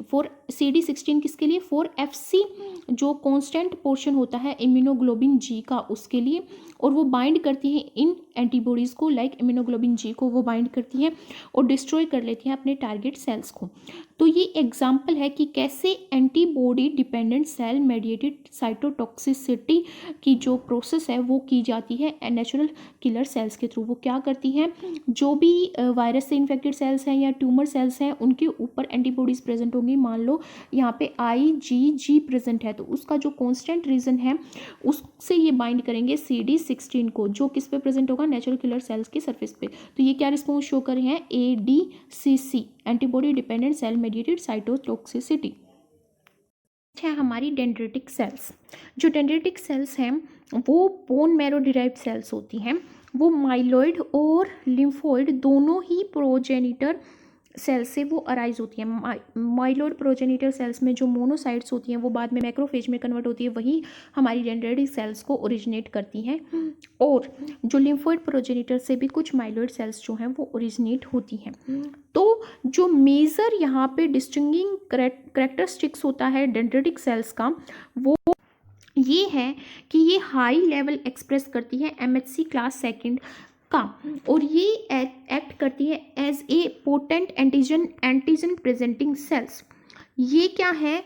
फॉर CD16 किसके लिए, फॉर FC जो कांस्टेंट पोर्शन होता है इम्यूनोग्लोबिन जी का, उसके लिए, और वो बाइंड करती हैं इन एंटीबॉडीज़ को, लाइक इम्यूनोग्लोबिन जी को वो बाइंड करती हैं और डिस्ट्रॉय कर लेती हैं अपने टारगेट सेल्स को। तो ये एग्जाम्पल है कि कैसे antibody dependent cell mediated cytotoxicity की जो प्रोसेस है वो की जाती है नेचुरल किलर सेल्स के थ्रू। वो क्या करती हैं, जो भी वायरस से इन्फेक्टेड सेल्स हैं या ट्यूमर सेल्स हैं उनके ऊपर एंटीबॉडीज़ प्रेजेंट होंगी। मान लो यहाँ पे IgG प्रेजेंट है, तो उसका जो कॉन्स्टेंट रीजन है उससे ये बाइंड करेंगे CD16 को, जो किस पे प्रेजेंट होगा, नेचुरल किलर सेल्स की सरफेस पे। तो ये क्या रिस्पॉन्स शो कर रहे हैं, ADCC antibody dependent cell mediated cytotoxicity. है हमारी डेंड्रिटिक सेल्स। जो डेंड्रिटिक सेल्स हैं वो बोन मैरो डिराइव्ड सेल्स होती हैं। वो माइलॉइड और लिम्फोइड दोनों ही प्रोजेनिटर सेल्स से वो अराइज होती हैं। माइलॉइड प्रोजेनिटर सेल्स में जो मोनोसाइट्स होती हैं वो बाद में मैक्रोफेज में कन्वर्ट होती है, वही हमारी डेंड्रिटिक सेल्स को ओरिजिनेट करती हैं। और जो लिम्फोइड प्रोजेनिटर से भी कुछ माइलॉइड सेल्स जो हैं वो ओरिजिनेट होती हैं। तो जो मेजर यहाँ पे डिस्टिंगिंग करेक्टरिस्टिक्स होता है डेंड्रिटिक सेल्स का, वो ये है कि ये हाई लेवल एक्सप्रेस करती है MHC क्लास सेकंड का, और ये एक्ट करती है as a potent antigen presenting cells. ये क्या है,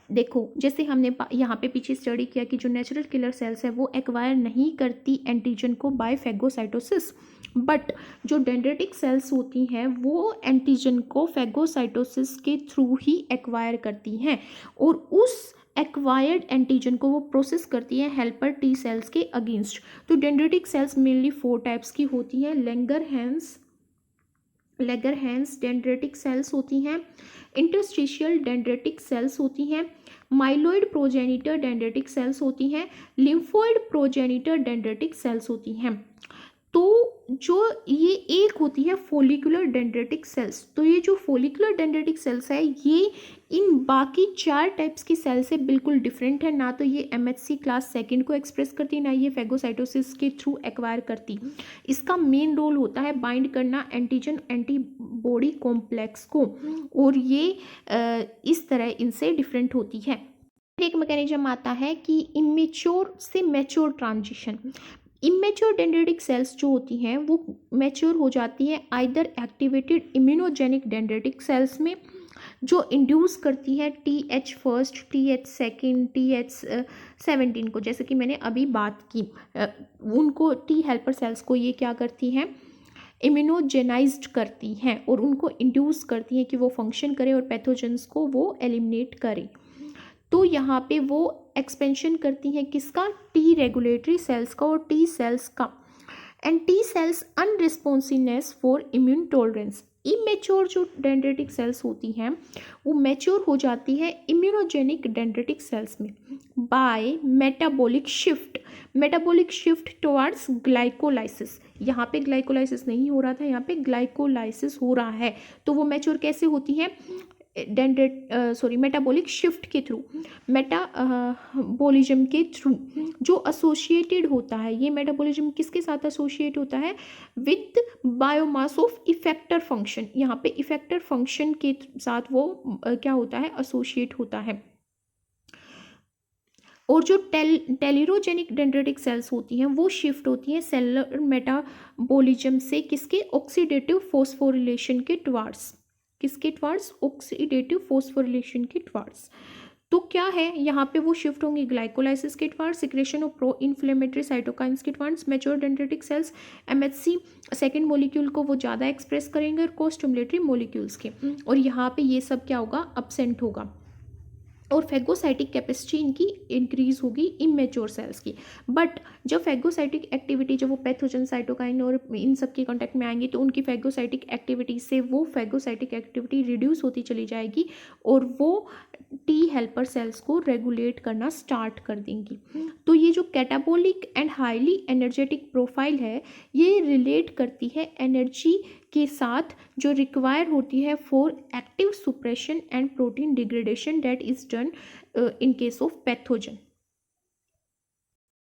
देखो जैसे हमने यहाँ पे पीछे स्टडी किया कि जो नेचुरल किलर सेल्स है वो एक्वायर नहीं करती एंटीजन को बाय फेगोसाइटोसिस, बट जो डेंड्रिटिक सेल्स होती हैं वो एंटीजन को फेगोसाइटोसिस के थ्रू ही एक्वायर करती हैं, और उस एक्वायर्ड एंटीजन को वो प्रोसेस करती है हेल्पर टी सेल्स के अगेंस्ट। तो डेंड्रिटिक सेल्स मेनली 4 टाइप्स की होती हैं। लेगरहैंस डेंड्रिटिक सेल्स होती हैं, इंटरस्टिशियल डेंड्रिटिक सेल्स होती हैं, माइलॉइड प्रोजेनिटर डेंड्रिटिक सेल्स होती हैं, लिम्फोइड प्रोजेनिटर डेंड्रिटिक सेल्स होती हैं। तो जो ये एक होती है फोलिकुलर डेंड्रिटिक सेल्स। तो ये जो फोलिकुलर डेंड्रिटिक सेल्स है ये इन बाकी 4 टाइप्स की सेल से बिल्कुल डिफरेंट है। ना तो ये MHC क्लास सेकंड को एक्सप्रेस करती, ना ये फेगोसाइटोसिस के थ्रू एक्वायर करती। इसका मेन रोल होता है बाइंड करना एंटीजन एंटीबॉडी कॉम्प्लेक्स को, और ये इस तरह इनसे डिफरेंट होती है। एक मैकेनिज्म आता है कि इमेच्योर से mature transition. Immature dendritic cells जो होती हैं वो मैच्योर हो जाती हैं either activated immunogenic dendritic cells में, जो इंड्यूस करती है TH first, TH second, TH17 को, जैसे कि मैंने अभी बात की। उनको T हेल्पर सेल्स को ये क्या करती हैं, इम्यूनोजेनाइज्ड करती हैं, और उनको इंड्यूस करती हैं कि वो फंक्शन करें और पैथोजेंस को वो एलिमिनेट करें। तो यहाँ पे वो एक्सपेंशन करती हैं किसका, T रेगुलेटरी सेल्स का और T सेल्स का। And T cells unresponsiveness for immune tolerance. Immature जो डेंड्रिटिक सेल्स होती हैं वो मैच्योर हो जाती है इम्यूनोजेनिक डेंड्रिटिक सेल्स में by metabolic shift towards glycolysis. यहाँ पे ग्लाइकोलाइसिस नहीं हो रहा था, यहाँ पे ग्लाइकोलाइसिस हो रहा है। तो वो मैच्योर कैसे होती हैं, मेटाबॉलिक शिफ्ट के थ्रू, मेटाबॉलिज्म के थ्रू, जो एसोसिएटेड होता है। ये मेटाबॉलिज्म किसके साथ एसोसिएट होता है, with biomass of effector function. यहाँ पे इफेक्टर फंक्शन के साथ वो क्या होता है, एसोसिएट होता है। और जो टेलिरोजेनिक डेंड्रिटिक सेल्स होती हैं वो शिफ्ट होती हैं सेलुलर मेटाबॉलिज्म से किसके, ऑक्सीडेटिव फॉस्फोरिलेशन के टुवर्ड्स, किसके टुवर्ड्स, ऑक्सीडेटिव फॉस्फोरिलेशन के टुवर्ड्स। तो क्या है यहाँ पे वो शिफ्ट होंगी ग्लाइकोलाइसिस के towards, secretion of pro inflammatory cytokines के towards. Mature dendritic cells MHC second molecule को वो ज़्यादा एक्सप्रेस करेंगे और कोस्टिमुलेटरी मॉलिक्यूल्स के, और यहाँ पे ये सब क्या होगा, अपसेंट होगा, और फेगोसाइटिक कैपेसिटी इनकी इंक्रीज होगी इमेच्योर सेल्स की। बट जब फेगोसाइटिक एक्टिविटी, जब वो पैथोजन साइटोकाइन और इन सब के कांटेक्ट में आएंगे तो उनकी फेगोसाइटिक एक्टिविटी से वो फेगोसाइटिक एक्टिविटी रिड्यूस होती चली जाएगी, और वो T हेल्पर सेल्स को रेगुलेट करना स्टार्ट कर देंगी। तो ये जो catabolic and highly energetic profile है ये रिलेट करती है एनर्जी के साथ जो रिक्वायर होती है for active suppression and protein degradation that is done in case of pathogen.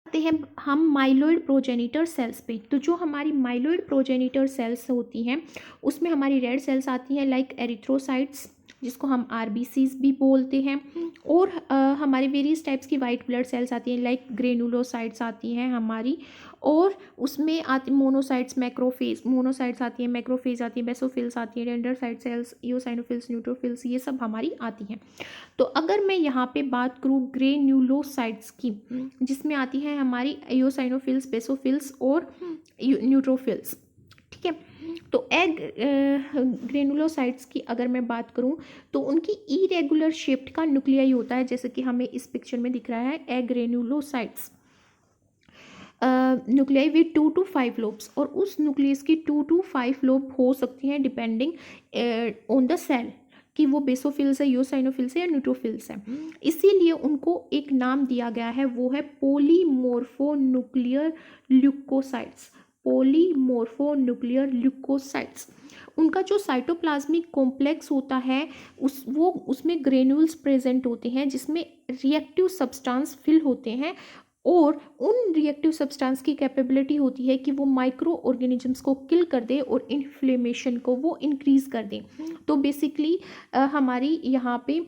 आते हैं हम माइलोइड प्रोजेनिटर सेल्स पे। तो जो हमारी माइलोइड प्रोजेनिटर सेल्स होती हैं उसमें हमारी रेड सेल्स आती हैं लाइक एरिथ्रोसाइट्स, जिसको हम आरबीसीज भी बोलते हैं, और हमारी वेरियस टाइप्स की वाइट ब्लड सेल्स आती हैं लाइक ग्रेनुलोसाइट्स आती हैं हमारी, और उसमें आती मोनोसाइट्स, मैक्रोफेज, मोनोसाइट्स आती हैं, मैक्रोफेज आती है, बेसोफिल्स आती हैं, डेंडरसाइट सेल्स, इओसाइनोफिल्स, न्यूट्रोफिल्स, ये सब हमारी आती हैं। तो अगर मैं यहाँ पे बात करूँ ग्रेन्युलोसाइट्स की, जिसमें आती हैं हमारी इओसाइनोफिल्स, बेसोफिल्स और न्यूट्रोफिल्स, ठीक है। तो एग ग्रेनुलोसाइट्स की अगर मैं बात करूं तो उनकी इरेगुलर शेप्ड का न्यूक्लियाई होता है, जैसे कि हमें इस पिक्चर में दिख रहा है egg granulocytes nuclei with 2 to 5 lobes, और उस न्यूक्लियस की 2 to 5 लोब हो सकती हैं डिपेंडिंग ऑन द सेल कि वो बेसोफिल्स है, यूसाइनोफिल्स है या न्यूट्रोफिल्स है। इसीलिए उनको एक नाम दिया गया है, वो है पॉलीमोर्फोन्यूक्लियर ल्यूकोसाइट्स, पॉलीमोर्फोन्यूक्लियर ल्यूकोसाइट्स। उनका जो साइटोप्लाज्मिक कॉम्प्लेक्स होता है उसमें ग्रेन्यूल्स प्रेजेंट होते हैं जिसमें रिएक्टिव सब्सटेंस फिल होते हैं, और उन रिएक्टिव सब्सटेंस की कैपेबिलिटी होती है कि वो माइक्रो ऑर्गेनिजम्स को किल कर दे और इन्फ्लेमेशन को वो इंक्रीज कर दे। तो बेसिकली हमारी यहाँ पे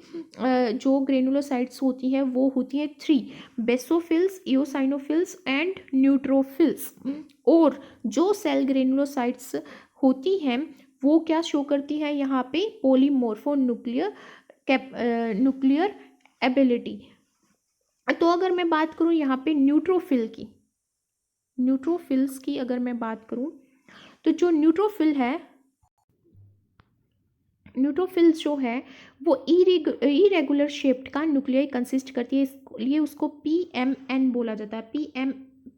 जो ग्रेनुलोसाइट्स होती हैं वो होती हैं 3, बेसोफिल्स, इओसाइनोफिल्स एंड न्यूट्रोफिल्स। और जो सेल ग्रेनुलोसाइट्स होती हैं वो क्या शो करती हैं यहाँ पे पॉलीमोर्फोन्यूक्लियर न्यूक्लियर एबिलिटी। तो अगर मैं बात करूं यहाँ पे न्यूट्रोफिल की, न्यूट्रोफिल्स की अगर मैं बात करूं तो जो न्यूट्रोफिल्स जो है वो इरेगुलर शेप्ड का न्यूक्लियाई कंसिस्ट करती है, इसलिए उसको पीएमएन बोला जाता है।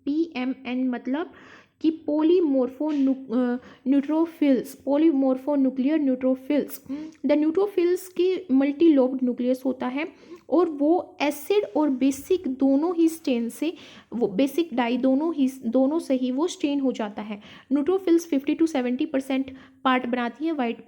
पीएमएन मतलब कि neutrophils, polymorphonuclear neutrophils. The neutrophils की मल्टी लोब्ड न्यूक्लियस होता है और वो एसिड और बेसिक दोनों ही स्टेन से, वो बेसिक डाई दोनों से ही वो स्टेन हो जाता है। न्यूट्रोफिल्स 50 to 70% पार्ट बनाती है वाइट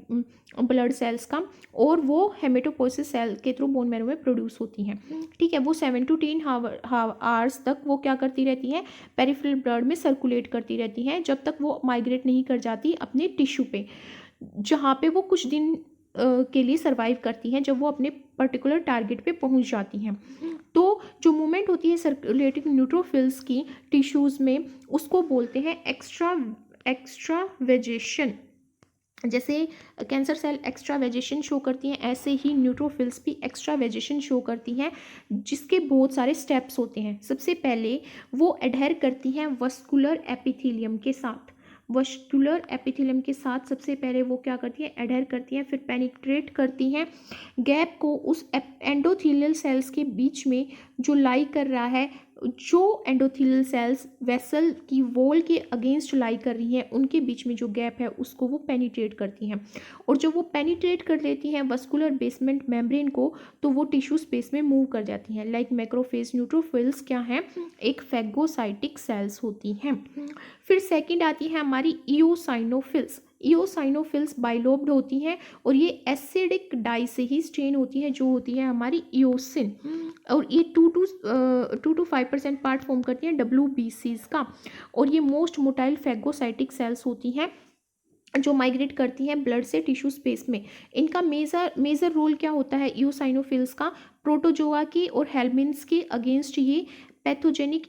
ब्लड सेल्स का, और वो हेमेटोपोइसिस सेल के थ्रू बोन मैरो में प्रोड्यूस होती हैं, ठीक है। वो 7 to 10 आवर्स तक वो क्या करती रहती हैं, पेरिफेरल ब्लड में सर्कुलेट करती रहती हैं, जब तक वो माइग्रेट नहीं कर जाती अपने टिश्यू पे, जहाँ पे वो कुछ दिन के लिए सर्वाइव करती हैं जब वो अपने पर्टिकुलर टारगेट पे पहुंच जाती हैं। तो जो मूवमेंट होती है सर्कुलेटिंग न्यूट्रोफिल्स की टिश्यूज़ में उसको बोलते हैं एक्स्ट्रावेजेशन। जैसे कैंसर सेल एक्स्ट्रावेजेशन शो करती हैं, ऐसे ही न्यूट्रोफिल्स भी एक्स्ट्रावेजेशन शो करती हैं, जिसके बहुत सारे स्टेप्स होते हैं। सबसे पहले वो एडहेर करती हैं वस्कुलर एपिथेलियम के साथ, वस्कुलर एपिथेलियम के साथ सबसे पहले वो क्या करती हैं, एडहेर करती हैं, फिर पेनिट्रेट करती हैं गैप को उस एंडोथेलियल सेल्स के बीच में जो लाई कर रहा है, जो एंडोथेलियल सेल्स वेसल की वॉल के अगेंस्ट लाई कर रही हैं, उनके बीच में जो गैप है उसको वो पेनिट्रेट करती हैं, और जब वो पेनिट्रेट कर लेती हैं वस्कुलर बेसमेंट मेम्ब्रेन को तो वो टिश्यू स्पेस में मूव कर जाती हैं। लाइक मैक्रोफेज न्यूट्रोफिल्स क्या हैं, एक फैगोसाइटिक सेल्स होती हैं। फिर सेकंड आती है हमारी इओसाइनोफिल्स। इओसाइनोफिल्स बाइलोब्ड होती हैं और ये एसिडिक डाई से ही स्ट्रेन होती है, जो होती है हमारी इओसिन, और ये 2 to 5% पार्ट फॉर्म करती हैं WBCs का, और ये मोस्ट मोटाइल फैगोसाइटिक सेल्स होती हैं जो माइग्रेट करती हैं ब्लड से टिश्यू स्पेस में। इनका मेजर रोल क्या होता है इओसाइनोफिल्स का, प्रोटोजोआ की और हेल्मिन्स के अगेंस्ट ये पैथोजेनिक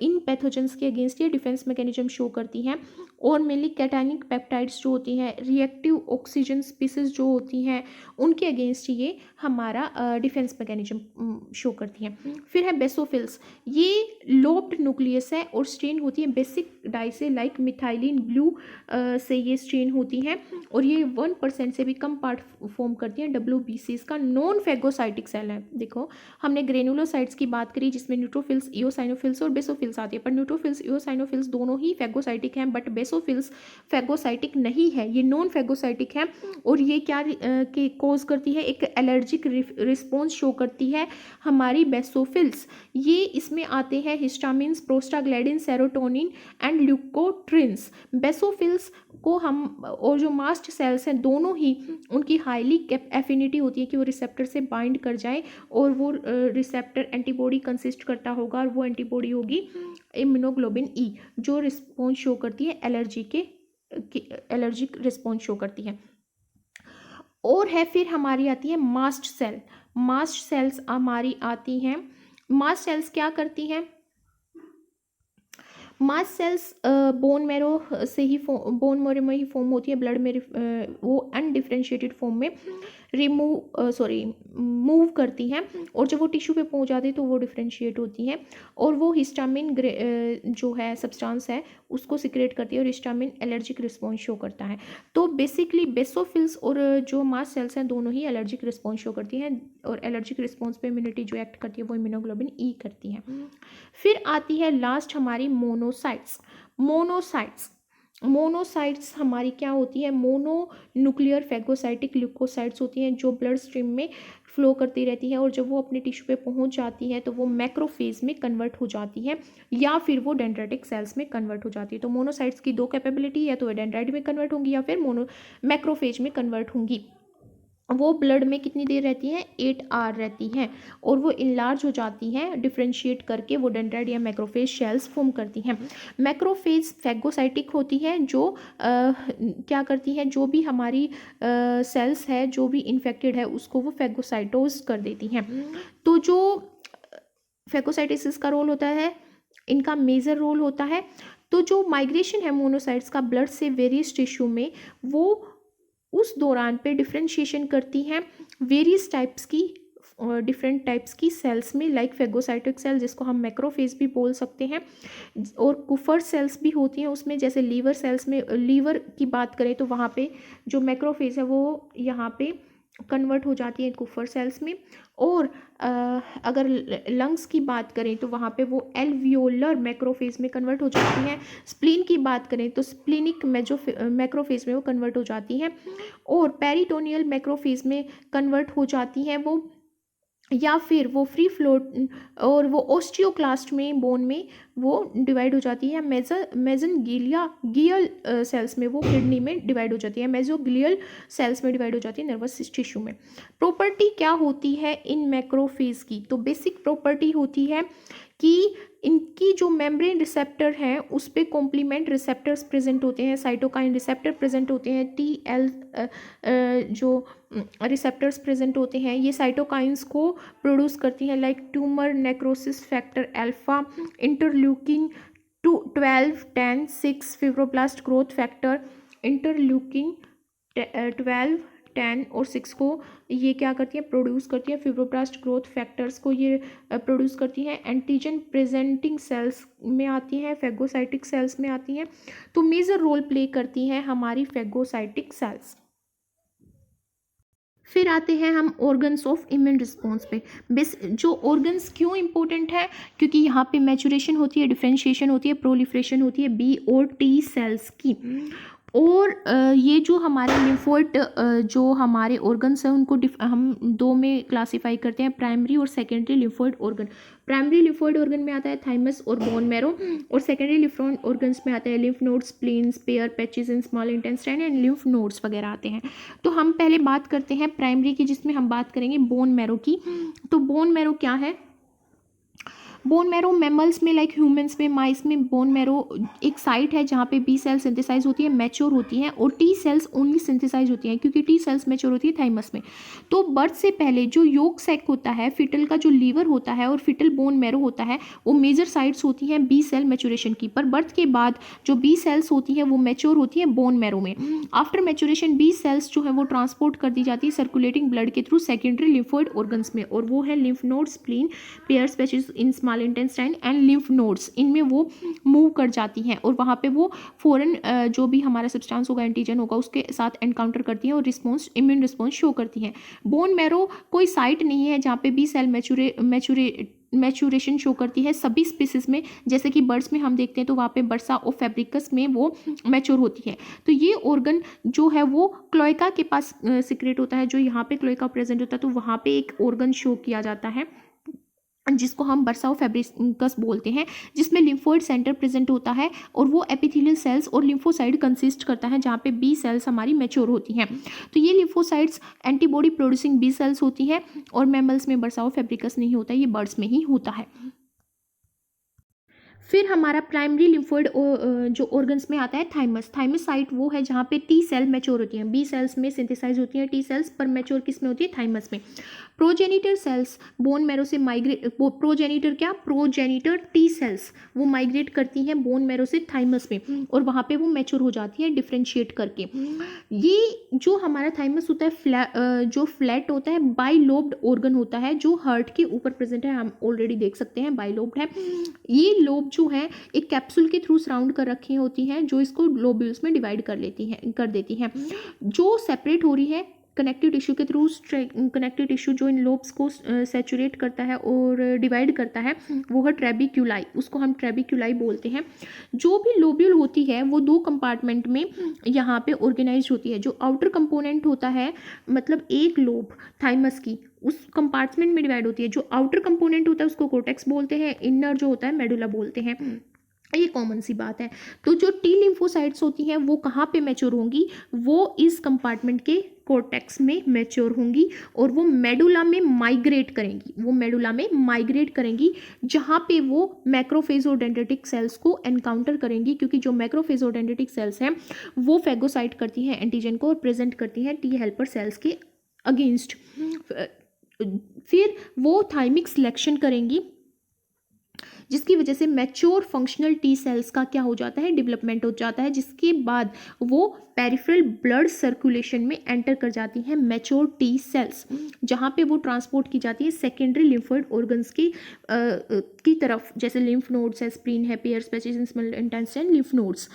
इन पैथोजेंस के अगेंस्ट ये डिफेंस मैकेनिज्म शो करती हैं, और मेनली कैटायनिक पेप्टाइड्स जो होती हैं, रिएक्टिव ऑक्सीजन स्पीसीज जो होती हैं, उनके अगेंस्ट ये हमारा डिफेंस मैकेनिज्म शो करती हैं। फिर है बेसोफिल्स, ये लोब्ड न्यूक्लियस है और स्ट्रेन होती है बेसिक डाई से, लाइक मिथाइलिन ब्लू से ये स्ट्रेन होती हैं, और ये 1% से भी कम पार्ट फॉर्म करती हैं WBCs का। नॉन फैगोसाइटिक सेल है। देखो हमने ग्रेनुलोसाइट्स की बात करी जिसमें न्यूट्रोफिल्स, इओसाइनोफिल्स और बेसोफिल्स आती है, पर न्यूट्रोफिल्स, इओसाइनोफिल्स दोनों ही फैगोसाइटिक हैं, बट बेसोफिल्स फैगोसाइटिक नहीं है, ये नॉन फैगोसाइटिक है। और ये क्या के कॉज करती है, एक एलर्जिक रिस्पॉन्स शो करती है हमारी बेसोफिल्स। ये इसमें आते हैं histamines, prostaglandin, serotonin and leukotrienes. Basophils को हम और जो मास्ट सेल्स हैं दोनों ही उनकी हाईली एफिनिटी होती है कि वो रिसेप्टर से बाइंड कर जाए, और वो रिसेप्टर एंटीबॉडी कंसिस्ट करता होगा, और वो एंटीबॉडी होगी इम्यूनोग्लोबिन ई, जो रिस्पॉन्स शो करती है एलर्जिक रिस्पॉन्स शो करती है। और है फिर हमारी आती है मास्ट सेल। मास्ट सेल्स हमारी आती हैं, मास्ट सेल्स क्या करती हैं, मास्ट सेल्स बोन मैरो से ही बोन मैरो में ही फॉर्म होती है, ब्लड में वो अनडिफ्रेंशिएटेड फॉर्म में मूव करती हैं, और जब वो टिश्यू पे पहुंच जाती है तो वो डिफ्रेंशिएट होती हैं, और वो हिस्टामिन जो है सब्सटेंस है उसको सिक्रेट करती है, और हिस्टामिन एलर्जिक रिस्पॉन्स शो करता है। तो बेसिकली बेसोफिल्स और जो मास्ट सेल्स हैं दोनों ही एलर्जिक रिस्पॉन्स शो करती हैं, और एलर्जिक रिस्पॉन्स पे इम्यूनिटी जो एक्ट करती है वो इम्यूनोग्लोबिन ई करती है। फिर आती है लास्ट हमारी मोनोसाइट्स। मोनोसाइट्स हमारी क्या होती है, मोनो न्यूक्लियर फैगोसाइटिक ल्यूकोसाइट्स होती हैं, जो ब्लड स्ट्रीम में फ्लो करती रहती है, और जब वो अपने टिश्यू पे पहुंच जाती है तो वो मैक्रोफेज में कन्वर्ट हो जाती है, या फिर वो डेंड्राइटिक सेल्स में कन्वर्ट हो जाती है। तो मोनोसाइट्स की दो कैपेबिलिटी है, तो वो डेंड्राइट में कन्वर्ट होंगी या फिर मैक्रोफेज में कन्वर्ट होंगी। वो ब्लड में कितनी देर रहती हैं, 8 आवर रहती हैं, और वो इनलार्ज हो जाती हैं डिफ्रेंशिएट करके, वो डेंड्राइट या मैक्रोफेज शेल्स फॉर्म करती हैं। मैक्रोफेज फैगोसाइटिक होती हैं, जो क्या करती हैं, जो भी हमारी सेल्स है जो भी इन्फेक्टेड है उसको वो फैगोसाइटोज कर देती हैं। तो जो फैगोसाइटोसिस का रोल होता है, इनका मेजर रोल होता है। तो जो माइग्रेशन है मोनोसाइट्स का ब्लड से वेरियस टिश्यू में, वो उस दौरान पे डिफ्रेंशिएशन करती हैं वेरियस टाइप्स की डिफरेंट टाइप्स की सेल्स में, लाइक फैगोसाइटिक सेल जिसको हम मैक्रोफेज भी बोल सकते हैं, और कुफर सेल्स भी होती हैं उसमें, जैसे लीवर सेल्स में, लीवर की बात करें तो वहाँ पे जो मैक्रोफेज है वो यहाँ पे कन्वर्ट हो जाती है कुफर सेल्स में। और अगर लंग्स की बात करें तो वहाँ पे वो एल्वियोलर मैक्रोफेज में कन्वर्ट हो जाती हैं। स्प्लीन की बात करें तो स्प्लिनिक मैक्रोफेज में वो कन्वर्ट हो जाती हैं, और पेरिटोनियल मैक्रोफेज में कन्वर्ट हो जाती हैं वो, या फिर वो फ्री फ्लोट और वो ओस्टियोक्लास्ट में बोन में वो डिवाइड हो जाती है। गियल सेल्स में वो किडनी में डिवाइड हो जाती है, मेजोग्लियल सेल्स में डिवाइड हो जाती है नर्वस टिश्यू में। प्रॉपर्टी क्या होती है इन मैक्रोफेज की, तो बेसिक प्रॉपर्टी होती है कि इनकी जो मेम्ब्रेन रिसेप्टर हैं उस पे कॉम्प्लीमेंट रिसेप्टर्स प्रेजेंट होते हैं, साइटोकाइन रिसेप्टर प्रेजेंट होते हैं, TL जो रिसेप्टर्स प्रेजेंट होते हैं ये साइटोकाइंस को प्रोड्यूस करती हैं, like tumour necrosis factor alpha, interleukin 12, 10, 6, fibroblast growth factor, interleukin 12, 10 और 6 को ये क्या करती है, प्रोड्यूस करती है, फिब्रोब्लास्ट ग्रोथ फैक्टर्स को ये प्रोड्यूस करती हैं। एंटीजन प्रेजेंटिंग सेल्स में आती हैं, फैगोसाइटिक सेल्स में आती हैं, तो मेजर रोल प्ले करती हैं हमारी फैगोसाइटिक सेल्स। फिर आते हैं हम ऑर्गन्स ऑफ इम्यून रिस्पॉन्स पे। जो ऑर्गन्स क्यों इंपॉर्टेंट है, क्योंकि यहाँ पे मैचुरेशन होती है, डिफ्रेंशिएशन होती है, प्रोलिफरेशन होती है B और T सेल्स की। और ये जो हमारे लिम्फोइड जो हमारे ऑर्गन्स हैं उनको हम दो में क्लासीफाई करते हैं, प्राइमरी और secondary lymphoid organ. Primary lymphoid organ में आता है थाइमस और बोन मैरो, और सेकेंडरी लिम्फोइड ऑर्गन्स में आता है lymph nodes, spleens, Peyer, patches in small intestine and lymph nodes वगैरह आते हैं। तो हम पहले बात करते हैं प्राइमरी की, जिसमें हम बात करेंगे बोन मैरो की। तो बोन मैरो क्या है, बोन मैरो मैमल्स में लाइक ह्यूमंस में, माइस में बोन मैरो एक साइट है जहाँ पे बी सेल सिंथेसाइज होती है, मैच्योर होती हैं, और टी सेल्स ओनली सिंथेसाइज होती हैं, क्योंकि टी सेल्स मैच्योर होती है थाइमस में। तो बर्थ से पहले जो योग सैक होता है, फिटल का जो लीवर होता है और फिटल बोन मैरो होता है, वो मेजर साइट्स होती हैं बी सेल मैच्योरेशन की। पर बर्थ के बाद जो बी सेल्स होती हैं वो मैच्योर होती हैं बोन मैरो में। आफ्टर मैच्योरेशन बी सेल्स जो है वो ट्रांसपोर्ट कर दी जाती है सर्कुलेटिंग ब्लड के थ्रू सेकेंडरी लिम्फोइड ऑर्गन्स में, और वो है lymph node, spleen, pairs, patches in small intestine and lymph nodes, इनमें वो मूव कर जाती हैं, और वहाँ पे वो फॉरेन जो भी हमारा सब्सटेंस होगा, एंटीजन होगा, उसके साथ एनकाउंटर करती हैं और रिस्पॉन्स, इम्यून रिस्पॉन्स शो करती हैं। बोन मैरो कोई साइट नहीं है जहाँ पे बी सेल मैच्योरेशन शो करती है सभी स्पीसीज में, जैसे कि बर्ड्स में हम देखते हैं तो वहाँ पे बर्सा और फेब्रिकस में वो मैच्योर होती है। तो ये ऑर्गन जो है वो क्लोएका के पास सिक्रेट होता है, जो यहाँ पे क्लोएका प्रेजेंट होता है तो वहाँ पे एक ऑर्गन शो किया जाता है जिसको हम बर्सा और फेब्रिकस बोलते हैं, जिसमें लिम्फोइड सेंटर प्रेजेंट होता है और वो एपिथेलियल सेल्स और लिम्फोसाइड कंसिस्ट करता है, जहाँ पे बी सेल्स हमारी मैच्योर होती हैं। तो ये lymphocytes antibody producing B cells होती है और मैमल्स में बर्सा और फेब्रिकस नहीं होता, ये बर्ड्स में ही होता है। फिर हमारा प्राइमरी लिम्फोइड जो ऑर्गन्स में आता है थाइमस। थाइमस साइट वो है जहाँ पे टी सेल मैच्योर होती हैं, बी सेल्स में सिंथेसाइज होती हैं टी सेल्स, पर मैच्योर किस में होती है, थाइमस में। प्रोजेनिटर सेल्स बोन मैरो से माइग्रेट, प्रोजेनिटर क्या, प्रोजेनिटर टी सेल्स वो माइग्रेट करती हैं बोन मैरो से थाइमस में और वहाँ पे वो मैच्योर हो जाती है डिफ्रेंशिएट करके। ये जो हमारा थाइमस होता है जो फ्लैट होता है बाइलोब्ड ऑर्गन होता है, जो हार्ट के ऊपर प्रेजेंट है, हम ऑलरेडी देख सकते हैं बाइलोब्ड है। ये लोब जो है एक कैप्सूल के थ्रू सराउंड कर रखी होती हैं, जो इसको लोब्यूल्स में डिवाइड कर देती हैं, जो सेपरेट हो रही है कनेक्टिव टिश्यू के थ्रू। कनेक्टिव टिश्यू जो इन लोब्स को सैचुरेट करता है और डिवाइड करता है वो है ट्रेबिक्यूलाई, उसको हम ट्रेबिक्यूलाई बोलते हैं। जो भी लोब्यूल होती है वो दो कंपार्टमेंट में यहाँ पे ऑर्गेनाइज होती है। जो आउटर कंपोनेंट होता है, मतलब एक लोब थाइमस की, उस कंपार्टमेंट में डिवाइड होती है। जो आउटर कंपोनेंट होता है उसको कोर्टेक्स बोलते हैं, इनर जो होता है मेडुला बोलते हैं। ये कॉमन सी बात है। तो जो टी लिम्फोसाइट्स होती हैं वो कहाँ पे मैच्योर होंगी, वो इस कंपार्टमेंट के कोर्टेक्स में मैच्योर होंगी और वो मेडुला में माइग्रेट करेंगी, वो मेडुला में माइग्रेट करेंगी जहाँ पे वो मैक्रोफेज और डेंड्रिटिक सेल्स को एनकाउंटर करेंगी, क्योंकि जो मैक्रोफेज और डेंड्रिटिक सेल्स हैं वो फेगोसाइट करती हैं एंटीजन को और प्रेजेंट करती हैं टी हेल्पर सेल्स के अगेंस्ट। फिर वो थाइमिक सिलेक्शन करेंगी, जिसकी वजह से मैच्योर फंक्शनल टी सेल्स का क्या हो जाता है, डेवलपमेंट हो जाता है, जिसके बाद वो पेरिफेरल ब्लड सर्कुलेशन में एंटर कर जाती हैं मैच्योर टी सेल्स, जहाँ पे वो ट्रांसपोर्ट की जाती है सेकेंडरी लिम्फोइड ऑर्गन्स की तरफ, जैसे लिम्फ नोड्स है, स्प्लीन है, pairs, patches, small intestine, lymph nodes.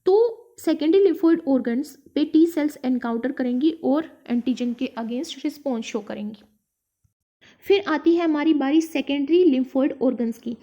तो सेकेंडरी लिम्फोइड ऑर्गन्स पे टी सेल्स एनकाउंटर करेंगी और एंटीजन के अगेंस्ट रिस्पॉन्स शो करेंगी। फिर आती है हमारी बारी सेकेंडरी लिम्फोइड ऑर्गन्स की।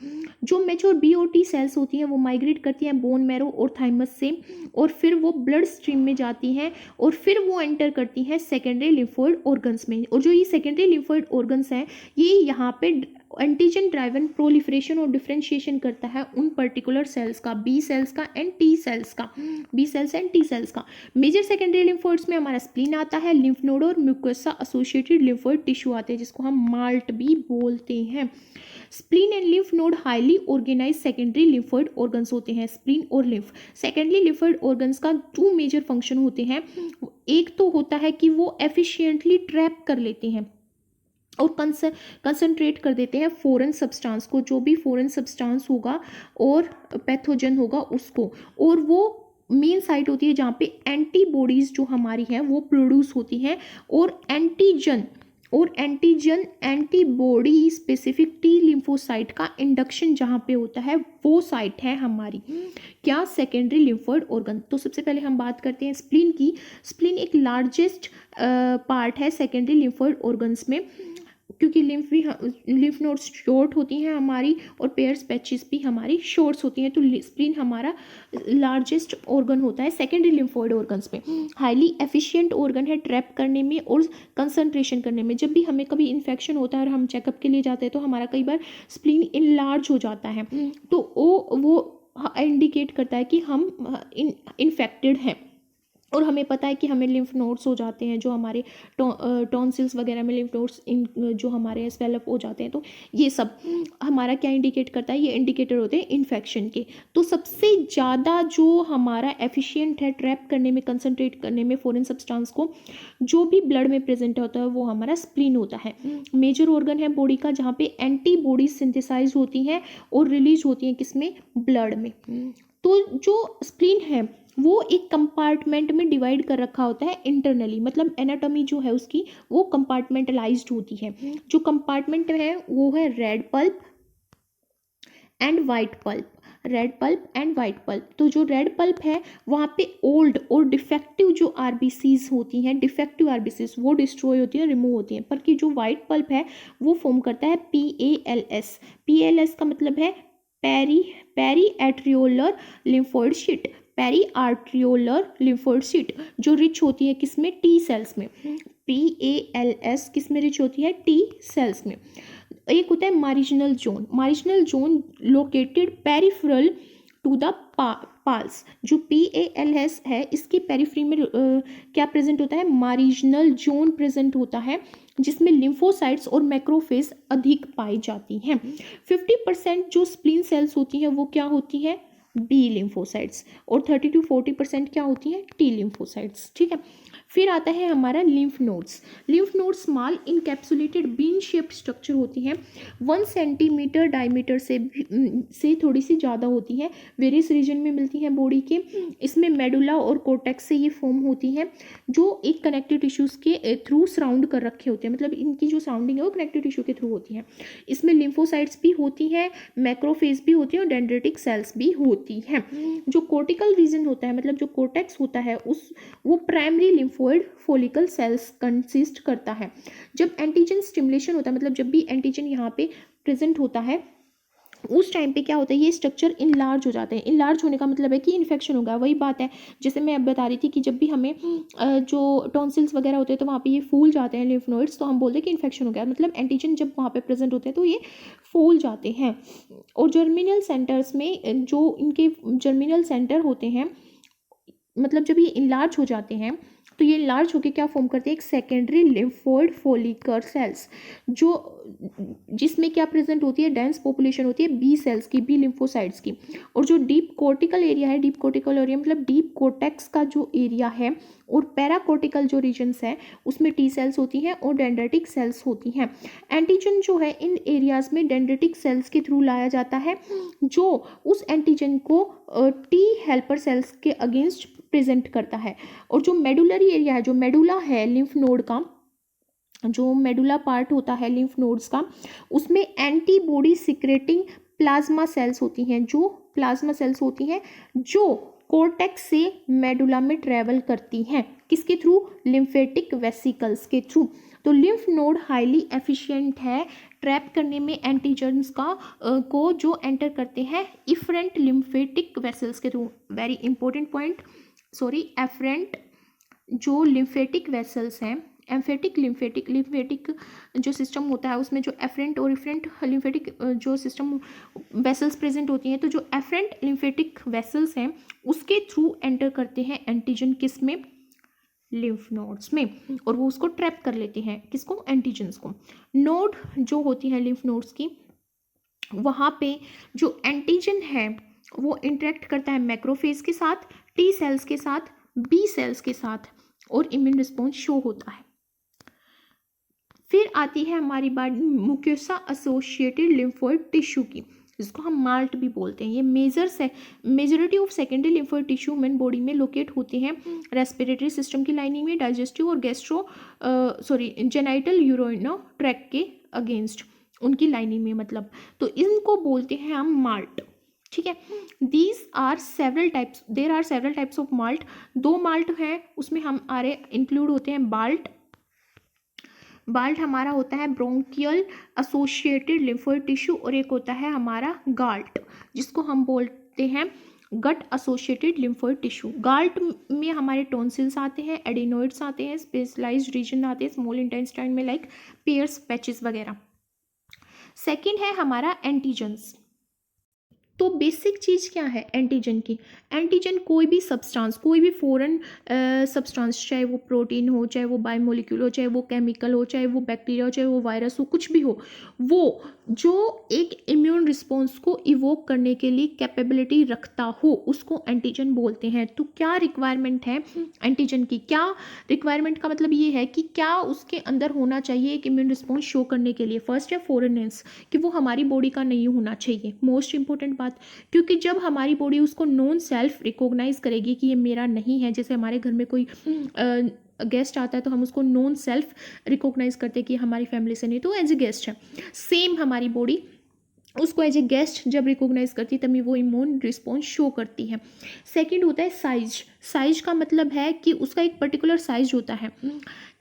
जो मैच्योर बी और टी सेल्स होती हैं वो माइग्रेट करती हैं बोन मैरो और थाइमस से और फिर वो ब्लड स्ट्रीम में जाती हैं और फिर वो एंटर करती हैं सेकेंडरी लिम्फोइड ऑर्गन्स में। और जो ये सेकेंडरी लिम्फोइड ऑर्गन्स हैं ये यहाँ पे एंटीजन ड्राइवन प्रोलिफरेशन और डिफ्रेंशिएशन करता है उन पर्टिकुलर सेल्स का, बी सेल्स का एंड टी सेल्स का, B cells and T cells का। मेजर सेकेंडरी लिम्फोइड्स में हमारा स्प्लीन आता है, लिम्फ नोड और म्यूकोसा एसोसिएटेड लिम्फोइड टिश्यू आते हैं, जिसको हम माल्ट भी बोलते हैं। Spleen and lymph node highly organise secondary lymphoid organs होते हैं। स्प्लीन और लिम्फ सेकेंडरी लिम्फोइड ऑर्गन्स का टू मेजर फंक्शन होते हैं। एक तो होता है कि वो एफिशिएंटली ट्रैप कर लेते हैं और कंसंट्रेट कर देते हैं फॉरेन सब्सटेंस को, जो भी फॉरेन सब्सटेंस होगा और पैथोजन होगा उसको, और वो मेन साइट होती है जहाँ पे एंटीबॉडीज जो हमारी हैं वो प्रोड्यूस होती हैं और antigen antibody specific T lymphocyte का इंडक्शन जहाँ पे होता है वो साइट है हमारी क्या, सेकेंडरी लिम्फोइड ऑर्गन। तो सबसे पहले हम बात करते हैं स्प्लीन की। स्प्लीन एक लार्जेस्ट पार्ट है सेकेंडरी लिम्फोइड ऑर्गन्स में, क्योंकि लिम्फ नोड्स शॉर्ट होती हैं हमारी और पेयर्स पैचेस भी हमारी शॉर्ट्स होती हैं, तो स्प्लीन हमारा लार्जेस्ट ऑर्गन होता है सेकेंडरी लिम्फोइड ऑर्गन्स में। हाईली एफिशिएंट ऑर्गन है ट्रैप करने में और कंसंट्रेशन करने में। जब भी हमें कभी इन्फेक्शन होता है और हम चेकअप के लिए जाते हैं तो हमारा कई बार स्प्लीन इनलार्ज हो जाता है, तो वो इंडिकेट करता है कि हम इन्फेक्टेड हैं और हमें पता है कि हमें लिम्फ नोड्स हो जाते हैं, जो हमारे टॉन्सिल्स वगैरह में लिम्फ नोड्स जो हमारे स्वेलअप हो जाते हैं। तो ये सब हमारा क्या इंडिकेट करता है, ये इंडिकेटर होते हैं इन्फेक्शन के। तो सबसे ज़्यादा जो हमारा एफिशिएंट है ट्रैप करने में, कंसंट्रेट करने में फॉरेन सब्सटेंस को, जो भी ब्लड में प्रेजेंट होता है वो हमारा स्प्लीन होता है। मेजर ऑर्गन है बॉडी का जहाँ पे एंटीबॉडीज सिंथेसाइज होती हैं और रिलीज होती हैं किसमें, ब्लड में। तो जो स्प्लीन है वो एक कंपार्टमेंट में डिवाइड कर रखा होता है इंटरनली, मतलब एनाटॉमी जो है उसकी वो कंपार्टमेंटलाइज्ड होती है। जो कंपार्टमेंट है वो है red pulp, and white pulp, red pulp and white pulp. तो जो रेड पल्प है वहाँ पे ओल्ड और डिफेक्टिव जो आरबीसीज होती हैं, डिफेक्टिव आरबीसीज वो डिस्ट्रॉय होती हैं, रिमूव होती हैं, पर कि जो वाइट पल्प है वो फॉर्म करता है PALS। PALS का मतलब है peri arteriolar lymphoid sheet, peri arteriolar lymphoid sheet, जो रिच होती है किसमें, टी सेल्स में। PALS किस में रिच होती है, टी सेल्स में। एक होता है marginal zone, marginal zone located peripheral to the PALS. जो PALS है इसकी पेरिफेरी में क्या प्रेजेंट होता है, मारिजिनल जोन प्रेजेंट होता है, जिसमें लिम्फोसाइट्स और मैक्रोफेज अधिक पाई जाती हैं। 50% जो स्प्लीन सेल्स होती हैं वो क्या होती है, B लिम्फोसाइट्स, और 30 to 40% क्या होती है, T लिम्फोसाइट्स। ठीक है, फिर आता है हमारा lymph nodes. Lymph nodes small encapsulated bean shaped structure होती हैं, 1 सेंटीमीटर डायमीटर से थोड़ी सी ज़्यादा होती है, वेरियस रीजन में मिलती हैं बॉडी के। इसमें मेडुला और कोर्टेक्स से ये फॉर्म होती है, जो एक कनेक्टिव टिश्यूज़ के थ्रू सराउंड कर रखे होते हैं, मतलब इनकी जो सराउंडिंग है वो कनेक्टिव टिश्यू के थ्रू होती है। इसमें लिम्फोसाइट्स भी होती हैं, मैक्रोफेज भी होती है और डेंड्रिटिक सेल्स भी होती हैं। जो कोर्टिकल रीजन होता है, मतलब जो कोर्टेक्स होता है वो primary lymphoid follicle cells consist करता है। जब एंटीजन स्टिमुलेशन होता है, मतलब जब भी एंटीजन यहाँ पे प्रेजेंट होता है उस टाइम पे क्या होता है, ये स्ट्रक्चर इनलार्ज हो जाते हैं। इनलार्ज होने का मतलब है कि इन्फेक्शन होगा। वही बात है जैसे मैं अब बता रही थी कि जब भी हमें जो टॉन्सिल्स वगैरह होते हैं तो वहाँ पे ये फूल जाते हैं लिम्फ नोड्स, तो हम बोलते हैं कि इन्फेक्शन हो गया, मतलब एंटीजन जब वहाँ पे प्रेजेंट होते हैं तो ये फूल जाते हैं। और जर्मिनल सेंटर्स में जो इनके जर्मिनल सेंटर होते हैं, मतलब जब ये इनलार्ज हो जाते हैं तो ये लार्ज होकर क्या फॉर्म करते हैं, एक सेकेंडरी लिम्फोइड फोलिकल सेल्स, जो जिसमें क्या प्रेजेंट होती है, डेंस पॉपुलेशन होती है बी सेल्स की, बी लिम्फोसाइट्स की। और जो डीप कोर्टिकल एरिया है, डीप कोर्टिकल एरिया मतलब डीप कोर्टेक्स का जो एरिया है, और पैराकोर्टिकल जो रीजन्स है उसमें टी सेल्स होती हैं और डेंड्रिटिक सेल्स होती हैं। एंटीजन जो है इन एरियाज में डेंड्रिटिक सेल्स के थ्रू लाया जाता है, जो उस एंटीजन को टी हेल्पर सेल्स के अगेंस्ट प्रेजेंट करता है। और जो मेडुलरी एरिया है, जो मेडुला है लिम्फ नोड का, जो मेडुला पार्ट होता है लिम्फ नोड्स का, उसमें एंटीबॉडी सिक्रेटिंग प्लाज्मा सेल्स होती हैं, जो प्लाज्मा सेल्स होती हैं जो कोर्टेक्स से मेडुला में ट्रेवल करती हैं, किसके थ्रू, लिम्फेटिक वेसिकल्स के थ्रू। तो लिम्फ नोड हाईली एफिशिएंट है ट्रैप करने में एंटीजन्स का को जो एंटर करते हैं इफरेंट लिम्फेटिक वेसल्स के through. Very important point, afferent जो लिम्फेटिक वेसल्स हैं, लिम्फेटिक जो सिस्टम होता है उसमें जो एफरेंट और इफरेंट लिम्फेटिक जो सिस्टम वेसल्स प्रेजेंट होती हैं, तो जो एफरेंट लिम्फेटिक वेसल्स हैं उसके थ्रू एंटर करते हैं एंटीजन, किस में, लिम्फ नोड्स में, और वो उसको ट्रैप कर लेते हैं, किसको, एंटीजन्स को। नोड जो होती है लिम्फ नोड्स की, वहाँ पे जो एंटीजन है वो इंटरेक्ट करता है मैक्रोफेज के साथ, टी सेल्स के साथ, बी सेल्स के साथ, और इम्यून रिस्पॉन्स शो होता है। फिर आती है हमारी बात म्यूकोसा एसोसिएटेड लिम्फोइड टिश्यू की, जिसको हम माल्ट भी बोलते हैं। ये majority of secondary lymphoid tissue human body में लोकेट होते हैं रेस्पिरेटरी सिस्टम की लाइनिंग में, डाइजेस्टिव और जेनाइटल यूरिनो ट्रैक्ट के अगेंस्ट, उनकी लाइनिंग में मतलब, तो इनको बोलते हैं हम माल्ट। ठीक है, there are several types of MALT. 2 MALT हैं उसमें हमारे इंक्लूड होते हैं बाल्ट हमारा होता है ब्रोंकियल एसोसिएटेड लिम्फोइड टिश्यू, और एक होता है हमारा गाल्ट, जिसको हम बोलते हैं गट एसोसिएटेड लिम्फोइड टिश्यू। गाल्ट में हमारे टॉन्सिल्स आते हैं, एडिनोइड्स आते हैं, स्पेशलाइज्ड रीजन आते हैं स्मॉल इंटेस्टाइन में, लाइक पेयर्स, पैचेस वगैरह। सेकेंड है हमारा एंटीजन्स। तो बेसिक चीज़ क्या है एंटीजन की, एंटीजन कोई भी सब्सटेंस, कोई भी फॉरेन सब्सटेंस, चाहे वो प्रोटीन हो, चाहे वो बायोमोलिक्यूल हो, चाहे वो केमिकल हो, चाहे वो बैक्टीरिया हो, चाहे वो वायरस हो, कुछ भी हो, वो जो एक इम्यून रिस्पॉन्स को इवोक करने के लिए कैपेबिलिटी रखता हो उसको एंटीजन बोलते हैं। तो क्या रिक्वायरमेंट है एंटीजन की, क्या रिक्वायरमेंट का मतलब ये है कि क्या उसके अंदर होना चाहिए एक इम्यून रिस्पॉन्स शो करने के लिए। फर्स्ट है फॉरेनेंस, कि वो हमारी बॉडी का नहीं होना चाहिए, मोस्ट इंपॉर्टेंट बात, क्योंकि जब हमारी बॉडी उसको नॉन सेल्फ रिकॉग्नाइज करेगी कि ये मेरा नहीं है, जैसे हमारे घर में कोई गेस्ट आता है तो हम उसको नॉन सेल्फ रिकॉग्नाइज करते हैं कि हमारी फैमिली से नहीं, तो एज ए गेस्ट है। सेम हमारी बॉडी उसको एज ए गेस्ट जब रिकॉग्नाइज करती है तभी वो इम्यून रिस्पॉन्स शो करती है। सेकंड होता है साइज। साइज का मतलब है कि उसका एक पर्टिकुलर साइज होता है,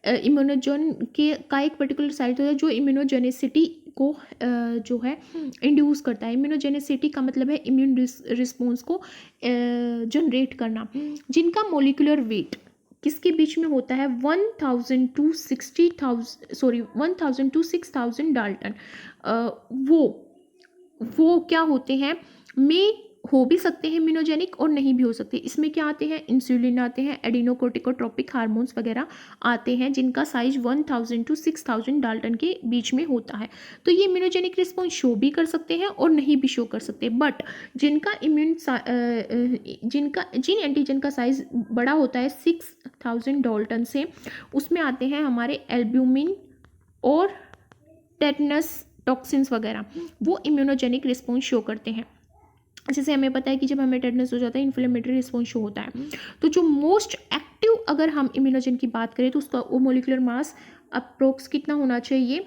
इम्यूनोजन के का एक पर्टिकुलर साइज होता है जो इम्यूनोजेनिसिटी को जो है इंड्यूस करता है। इम्यूनोजेनिसिटी का मतलब है इम्यून रिस्पॉन्स को जनरेट करना, जिनका मोलिकुलर वेट किसके बीच में होता है 1000 टू 60,000 सॉरी 1000 टू 6000 डाल्टन। वो क्या होते हैं, में हो भी सकते हैं इम्यूनोजेनिक और नहीं भी हो सकते। इसमें क्या आते हैं, इंसुलिन आते हैं, एडिनोकोर्टिकोट्रोपिक हार्मोन्स वगैरह आते हैं जिनका साइज 1000 टू 6000 डाल्टन के बीच में होता है। तो ये इम्यूनोजेनिक रिस्पॉन्स शो भी कर सकते हैं और नहीं भी शो कर सकते। बट जिनका जिन एंटीजन का साइज बड़ा होता है 6000 डाल्टन से, उसमें आते हैं हमारे एल्ब्यूमिन और टेटनस टॉक्सिन्स वगैरह, वो इम्यूनोजेनिक रिस्पॉन्स शो करते हैं। जैसे हमें पता है कि जब हमें टेटनस हो जाता है इन्फ्लेमेटरी रिस्पॉन्स शो होता है। तो जो मोस्ट एक्टिव अगर हम इम्यूनोजन की बात करें तो उसका वो मोलिकुलर मास अप्रोक्स कितना होना चाहिए,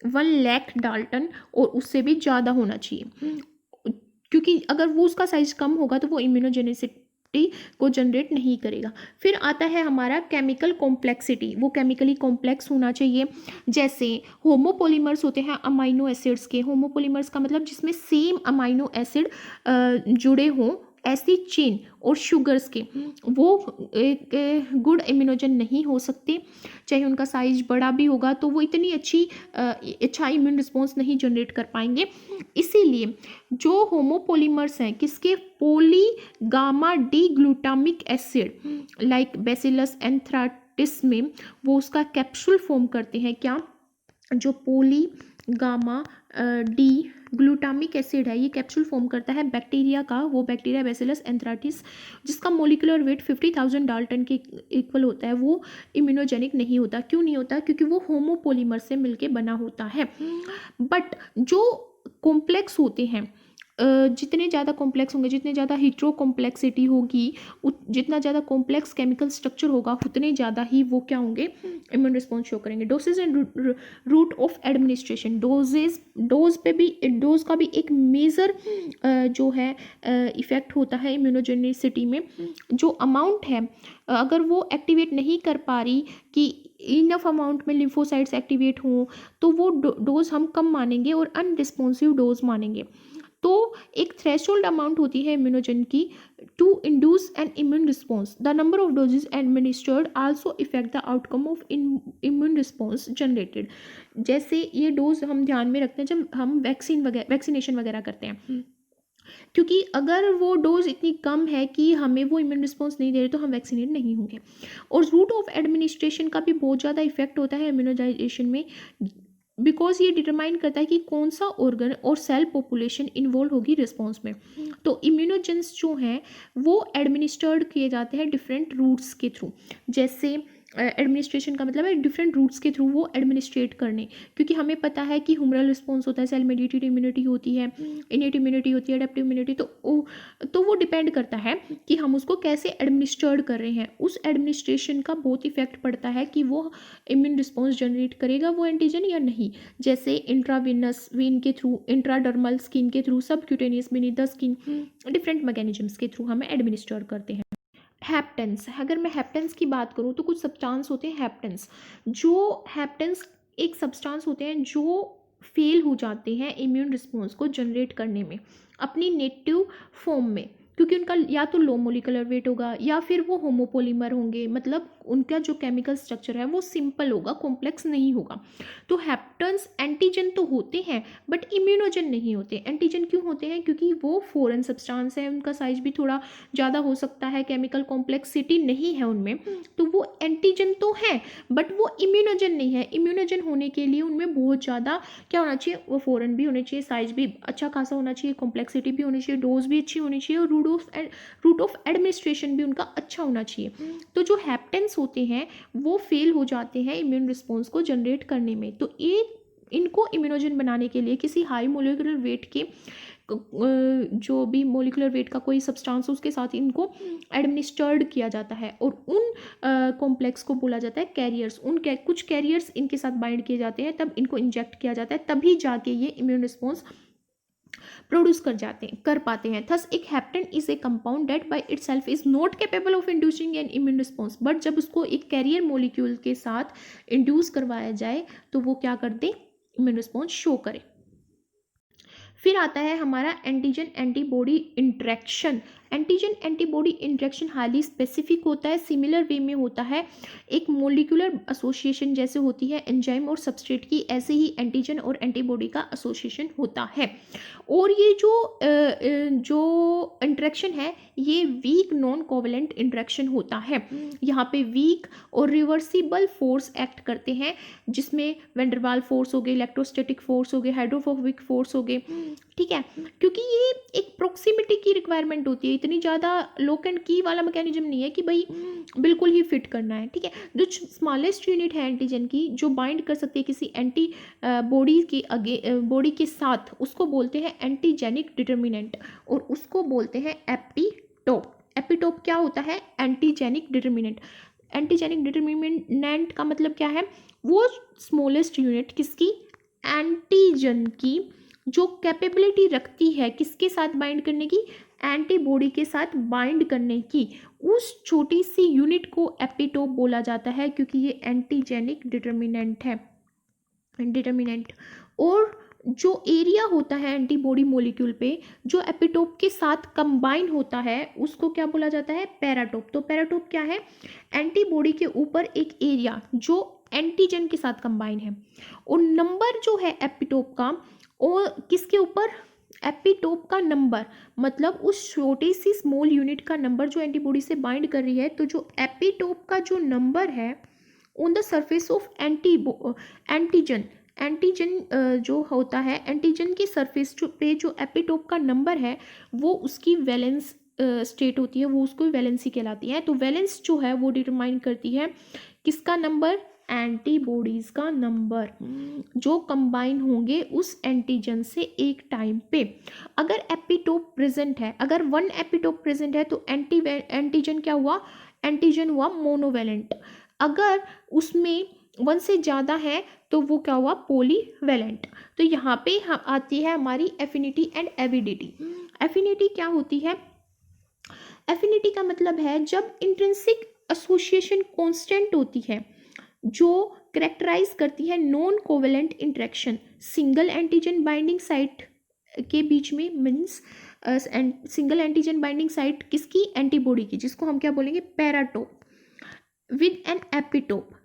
1 लाख डाल्टन और उससे भी ज़्यादा होना चाहिए, क्योंकि अगर वो उसका साइज कम होगा तो वो इम्यूनोजेनिसिटी को जनरेट नहीं करेगा। फिर आता है हमारा केमिकल कॉम्प्लेक्सिटी, वो केमिकली कॉम्प्लेक्स होना चाहिए। जैसे होमोपोलीमर्स होते हैं अमाइनो एसिड्स के, होमोपोलीमर्स का मतलब जिसमें सेम अमाइनो एसिड जुड़े हों, ऐसी चेन और शुगर्स के, वो एक गुड इम्यूनोजन नहीं हो सकते। चाहे उनका साइज बड़ा भी होगा तो वो इतनी अच्छा इम्यून रिस्पॉन्स नहीं जनरेट कर पाएंगे। इसीलिए जो होमोपोलीमर्स हैं किसके, poly gamma D glutamic acid like bacillus anthracis में, वो उसका कैप्सूल फॉर्म करते हैं। क्या, जो poly gamma D glutamic acid है ये कैप्सूल फॉर्म करता है बैक्टीरिया का, वो बैक्टीरिया बेसिलस एंथ्राटिस, जिसका मोलिकुलर वेट 50,000 डाल्टन के इक्वल होता है। वो इम्यूनोजेनिक नहीं होता। क्यों नहीं होता, क्योंकि वो होमोपोलीमर से मिलके बना होता है। बट जो कॉम्प्लेक्स होते हैं, जितने ज़्यादा कॉम्प्लेक्स होंगे, जितने ज़्यादा हीट्रो कॉम्प्लेक्सिटी होगी, जितना ज़्यादा कॉम्प्लेक्स केमिकल स्ट्रक्चर होगा, उतने ज़्यादा ही वो क्या होंगे, इम्यून रिस्पॉन्स शो करेंगे। Dosage and route of administration, dose का भी एक मेजर जो है इफेक्ट होता है इम्यूनोजेनिसिटी में। जो अमाउंट है अगर वो एक्टिवेट नहीं कर पा रही कि इनफ अमाउंट में लिम्फोसाइट्स एक्टिवेट हों, तो वो डोज हम कम मानेंगे और अनरिस्पॉन्सिव डोज मानेंगे। तो एक थ्रेशोल्ड अमाउंट होती है इम्यूनोजन की to induce an immune response. The number of doses administered also affect the outcome of immune response generated. जैसे ये डोज हम ध्यान में रखते हैं जब हम वैक्सीनेशन वगैरह करते हैं, क्योंकि अगर वो डोज इतनी कम है कि हमें वो इम्यून रिस्पॉन्स नहीं दे रहे तो हम वैक्सीनेट नहीं होंगे। और रूट ऑफ एडमिनिस्ट्रेशन का भी बहुत ज़्यादा इफेक्ट होता है इम्यूनाइजेशन में, बिकॉज ये डिटरमाइन करता है कि कौन सा ऑर्गन और सेल पॉपुलेशन इन्वॉल्व होगी रिस्पॉन्स में। तो इम्यूनोजेंस जो हैं वो एडमिनिस्टर्ड किए जाते हैं डिफरेंट रूट्स के थ्रू। जैसे एडमिनिस्ट्रेशन का मतलब है डिफरेंट रूट्स के थ्रू वो एडमिनिस्ट्रेट करने, क्योंकि हमें पता है कि ह्यूमरल रिस्पॉन्स होता है, सेल मेडिएटेड इम्यूनिटी होती है, इनेट इम्यूनिटी होती है, एडेप्टिव इम्यूनिटी। तो वो डिपेंड करता है कि हम उसको कैसे एडमिनिस्टर्ड कर रहे हैं। उस एडमिनिस्ट्रेशन का बहुत इफेक्ट पड़ता है कि वो इम्यून रिस्पॉन्स जनरेट करेगा वो एंटीजन या नहीं। जैसे इंट्रावेनस वेन के थ्रू, इंट्राडर्मल स्किन के through, subcutaneous beneath the skin, different mechanisms के थ्रू हमें एडमिनिस्टर करते हैं। हैप्टेंस, अगर मैं हैप्टेंस की बात करूँ तो कुछ सब्सटेंस होते हैं हैप्टेंस। जो हैप्टेंस एक सब्सटेंस होते हैं जो फेल हो जाते हैं इम्यून रिस्पॉन्स को जनरेट करने में अपनी नेटिव फॉर्म में, क्योंकि उनका या तो लो मोलिकुलर वेट होगा या फिर वो होमोपोलीमर होंगे, मतलब उनका जो केमिकल स्ट्रक्चर है वो सिंपल होगा, कॉम्प्लेक्स नहीं होगा। तो हैप्टेंस एंटीजन तो होते हैं बट इम्यूनोजन नहीं होते। एंटीजन क्यों होते हैं, क्योंकि वो फॉरेन सब्सटेंस है, उनका साइज भी थोड़ा ज़्यादा हो सकता है, केमिकल कॉम्प्लेक्सिटी नहीं है उनमें, तो वो एंटीजन तो है बट वो इम्यूनोजन नहीं है। इम्यूनोजन होने के लिए उनमें बहुत ज़्यादा क्या होना चाहिए, वो फॉरेन भी होने चाहिए, साइज भी अच्छा खासा होना चाहिए, कॉम्प्लेक्सिटी भी होनी चाहिए, डोज भी अच्छी होनी चाहिए और रूट ऑफ एडमिनिस्ट्रेशन भी उनका अच्छा होना चाहिए। तो जो हैप्टेंस होते हैं वो फेल हो जाते हैं इम्यून रिस्पॉन्स को जनरेट करने में। तो इनको इम्यूनोजन बनाने के लिए किसी हाई मोलिकुलर वेट के जो भी मोलिकुलर वेट का कोई सब्सटेंस उसके साथ इनको एडमिनिस्टर्ड किया जाता है और उन कॉम्प्लेक्स को बोला जाता है कैरियर्स। कुछ कैरियर्स इनके साथ बाइंड किए जाते हैं, तब इनको इंजेक्ट किया जाता है, तभी जाके ये इम्यून रिस्पॉन्स प्रोड्यूस कर पाते हैं। थस एक heptane is a compound that by itself is not capable of inducing N immune response, but जब उसको एक कैरियर मोलिक्यूल के साथ इंड्यूस करवाया जाए तो वो क्या कर दे, इम्यून रिस्पॉन्स शो करे। फिर आता है हमारा antigen antibody interaction. Antigen antibody interaction highly specific होता है, सिमिलर वे में होता है, एक मोलिकुलर एसोसिएशन जैसे होती है एंजाइम और सबस्ट्रेट की, ऐसे ही एंटीजन और एंटीबॉडी का एसोसिएशन होता है। और ये जो इंटरेक्शन है ये वीक नॉन कोवेलेंट इंटरेक्शन होता है। यहाँ पे वीक और रिवर्सिबल फोर्स एक्ट करते हैं, जिसमें वेंडरवाल फोर्स हो गए, इलेक्ट्रोस्टैटिक फोर्स हो गए, हाइड्रोफोबिक फोर्स हो गए, ठीक है, क्योंकि ये एक प्रोक्सिमिटी की रिक्वायरमेंट होती है, इतनी ज़्यादा लॉक एंड की वाला मैकेनिज्म नहीं है कि भाई बिल्कुल ही फिट करना है, ठीक है। जो स्मॉलेस्ट यूनिट है एंटीजन की, जो बाइंड कर सकती है किसी एंटी बॉडी के साथ, उसको बोलते हैं एंटीजेनिक डिटर्मिनेंट, और उसको बोलते हैं एपिटोप। एपिटोप क्या होता है, एंटीजेनिक डिटर्मिनेंट। एंटीजेनिक डिटर्मिनेंट का मतलब क्या है, वो स्मॉलेस्ट यूनिट किसकी, एंटीजन की, जो कैपेबिलिटी रखती है किसके साथ बाइंड करने की, एंटीबॉडी के साथ बाइंड करने की, उस छोटी सी यूनिट को एपिटोप बोला जाता है, क्योंकि ये एंटीजेनिक डिटर्मिनेंट है, डिटर्मिनेंट। और जो एरिया होता है एंटीबॉडी मॉलिक्यूल पे जो एपिटोप के साथ कंबाइन होता है, उसको क्या बोला जाता है, पैराटोप। तो पैराटोप क्या है, एंटीबॉडी के ऊपर एक एरिया जो एंटीजन के साथ कंबाइन है, और नंबर जो है एपिटोप का, और किसके ऊपर, एपिटोप का नंबर, मतलब उस छोटी सी स्मॉल यूनिट का नंबर जो एंटीबॉडी से बाइंड कर रही है, तो जो एपिटोप का जो नंबर है on the surface of antigen, antigen जो होता है, एंटीजन की सरफेस पे जो एपिटोप का नंबर है वो उसकी वैलेंस स्टेट होती है, वो उसको वैलेंसी कहलाती है। तो वैलेंस जो है वो डिटरमाइन करती है किसका नंबर, एंटीबॉडीज का नंबर, जो कंबाइन होंगे उस एंटीजन से एक टाइम पे। अगर एपिटोप प्रेजेंट है, अगर वन एपिटोप प्रेजेंट है तो एंटीजन क्या हुआ, एंटीजन हुआ मोनोवैलेंट। अगर उसमें वन से ज़्यादा है तो वो क्या हुआ, पॉलीवैलेंट। तो यहाँ पे आती है हमारी एफिनिटी एंड एविडिटी। एफिनिटी क्या होती है, एफिनिटी का मतलब है जब इंट्रिंसिक एसोसिएशन कांस्टेंट होती है, जो करेक्टराइज करती है non covalent interaction single antigen binding site के बीच में, means single antigen binding site किसकी, एंटीबॉडी की, जिसको हम क्या बोलेंगे, paratope, with an epitope.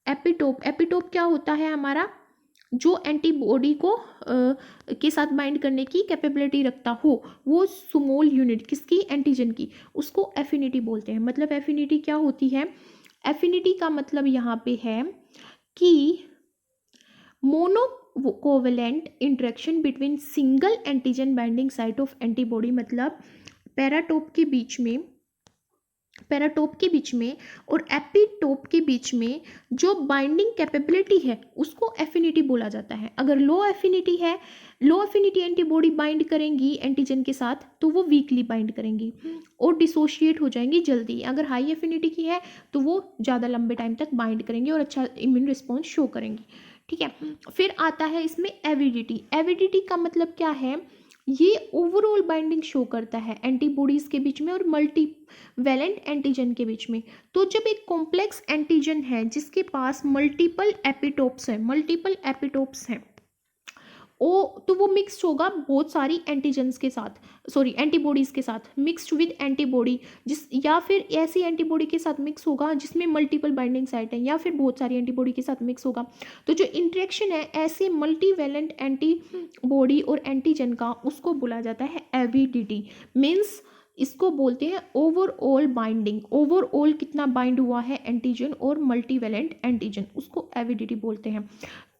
Epitope क्या होता है हमारा, जो एंटीबॉडी को के साथ बाइंड करने की कैपेबिलिटी रखता हो, वो स्मॉल यूनिट किसकी, एंटीजन की, उसको एफिनिटी बोलते हैं। मतलब एफिनिटी क्या होती है, एफिनिटी का मतलब यहाँ पे है कि monocovalent interaction between single antigen binding site of antibody, मतलब पैराटोप के बीच में और एपिटोप के बीच में जो बाइंडिंग कैपेबिलिटी है उसको एफिनिटी बोला जाता है। अगर लो एफिनिटी एंटीबॉडी बाइंड करेंगी एंटीजन के साथ तो वो वीकली बाइंड करेंगी और डिसोशिएट हो जाएंगी जल्दी। अगर हाई एफिनिटी की है तो वो ज़्यादा लंबे टाइम तक बाइंड करेंगी और अच्छा इम्यून रिस्पॉन्स शो करेंगी, ठीक है। फिर आता है इसमें एविडिटी। एविडिटी का मतलब क्या है, ये ओवरऑल बाइंडिंग शो करता है एंटीबॉडीज के बीच में और मल्टी वैलेंट एंटीजन के बीच में। तो जब एक कॉम्प्लेक्स एंटीजन है जिसके पास मल्टीपल एपिटोप्स हैं तो वो मिक्स्ड होगा बहुत सारी एंटीजन्स के साथ, एंटीबॉडीज के साथ, मिक्स्ड विद एंटीबॉडी, या फिर ऐसी एंटीबॉडी के साथ मिक्स होगा जिसमें मल्टीपल बाइंडिंग साइट है, या फिर बहुत सारी एंटीबॉडी के साथ मिक्स होगा। तो जो इंटरेक्शन है ऐसे मल्टीवैलेंट एंटीबॉडी और एंटीजन का, उसको बोला जाता है एविडिटी। मीन्स इसको बोलते हैं ओवरऑल बाइंडिंग, ओवरऑल कितना बाइंड हुआ है एंटीजन और मल्टीवैलेंट एंटीजन, उसको एविडिटी बोलते हैं।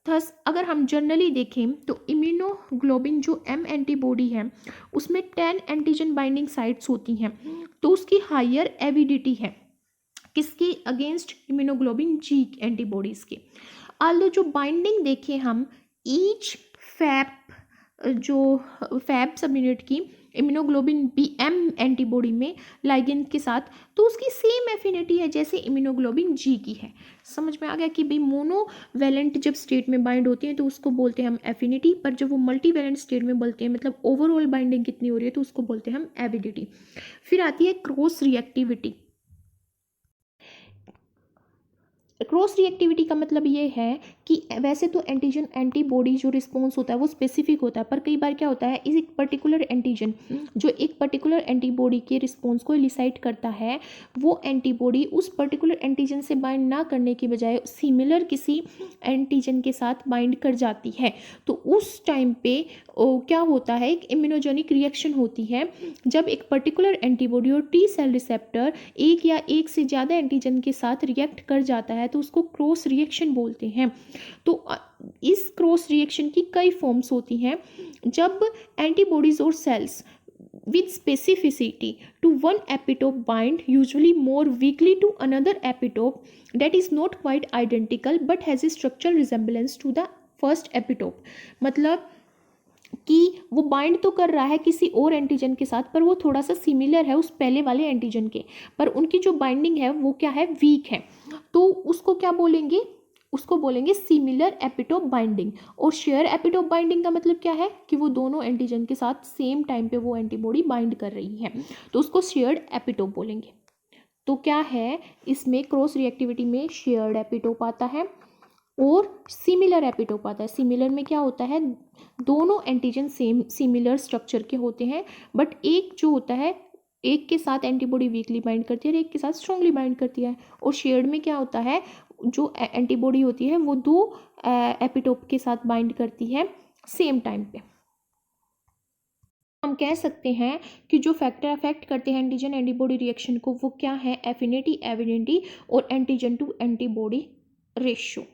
थस अगर हम जनरली देखें तो इम्यूनोग्लोबिन जो एम एंटीबॉडी है उसमें 10 एंटीजन बाइंडिंग साइट्स होती हैं, तो उसकी हायर एविडिटी है किसकी, अगेंस्ट इम्यूनोग्लोबिन जी एंटीबॉडीज़ के। आल्दो जो बाइंडिंग देखें हम ईच फैप जो फैब सब यूनिट की इम्यूनोग्लोबिन BM एंटीबॉडी में लाइगेंड के साथ, तो उसकी सेम एफिनिटी है जैसे इम्यूनोग्लोबिन G की है। समझ में आ गया कि भाई मोनोवैलेंट जब स्टेट में बाइंड होती है तो उसको बोलते हैं हम एफिनिटी, पर जब वो मल्टीवैलेंट स्टेट में बोलते हैं मतलब ओवरऑल बाइंडिंग कितनी हो रही है तो उसको बोलते हैं हम एविडिटी। फिर आती है क्रॉस रिएक्टिविटी। क्रॉस रिएक्टिविटी का मतलब ये है कि वैसे तो एंटीजन एंटीबॉडी जो रिस्पॉन्स होता है वो स्पेसिफिक होता है, पर कई बार क्या होता है इस एक पर्टिकुलर एंटीजन जो एक पर्टिकुलर एंटीबॉडी के रिस्पॉन्स को इलिसाइट करता है, वो एंटीबॉडी उस पर्टिकुलर एंटीजन से बाइंड ना करने की बजाय सिमिलर किसी एंटीजन के साथ बाइंड कर जाती है। तो उस टाइम पे क्या होता है, एक इम्यूनोजेनिक रिएक्शन होती है। जब एक पर्टिकुलर एंटीबॉडी और टी सेल रिसेप्टर एक या एक से ज़्यादा एंटीजन के साथ रिएक्ट कर जाता है तो उसको क्रॉस रिएक्शन बोलते हैं। तो इस क्रॉस रिएक्शन की कई फॉर्म्स होती हैं। जब एंटीबॉडीज और sales with specificity to one epitope bind usually more weakly to another epitope that is not quite identical but has a structural resemblance to the first epitope। मतलब कि वो bind तो कर रहा है किसी और एंटीजन के साथ, पर वो थोड़ा सा सिमिलर है उस पहले वाले एंटीजन के, पर उनकी जो बाइंडिंग है वो क्या है, वीक है। तो उसको क्या बोलेंगे, उसको बोलेंगे सिमिलर एपिटोप बाइंडिंग। और शेयर एपिटोप बाइंडिंग का मतलब क्या है कि वो दोनों एंटीजन के साथ सेम टाइम पे वो एंटीबॉडी बाइंड कर रही है, तो उसको शेयर्ड एपिटोप बोलेंगे। तो क्या है इसमें क्रॉस रिएक्टिविटी में शेयर्ड एपिटोप आता है और सिमिलर एपिटोप आता है। सिमिलर में क्या होता है, दोनों एंटीजन सेम सिमिलर स्ट्रक्चर के होते हैं, बट एक जो होता है एक के साथ एंटीबॉडी वीकली बाइंड करती है और एक के साथ स्ट्रांगली बाइंड करती है। और शेयर्ड में क्या होता है, जो एंटीबॉडी होती है वो दो एपिटोप के साथ बाइंड करती है सेम टाइम पे। हम कह सकते हैं कि जो फैक्टर अफेक्ट करते हैं एंटीजन एंटीबॉडी रिएक्शन को वो क्या है, एफिनिटी, एविडेंटी और एंटीजन टू एंटीबॉडी रेशियो।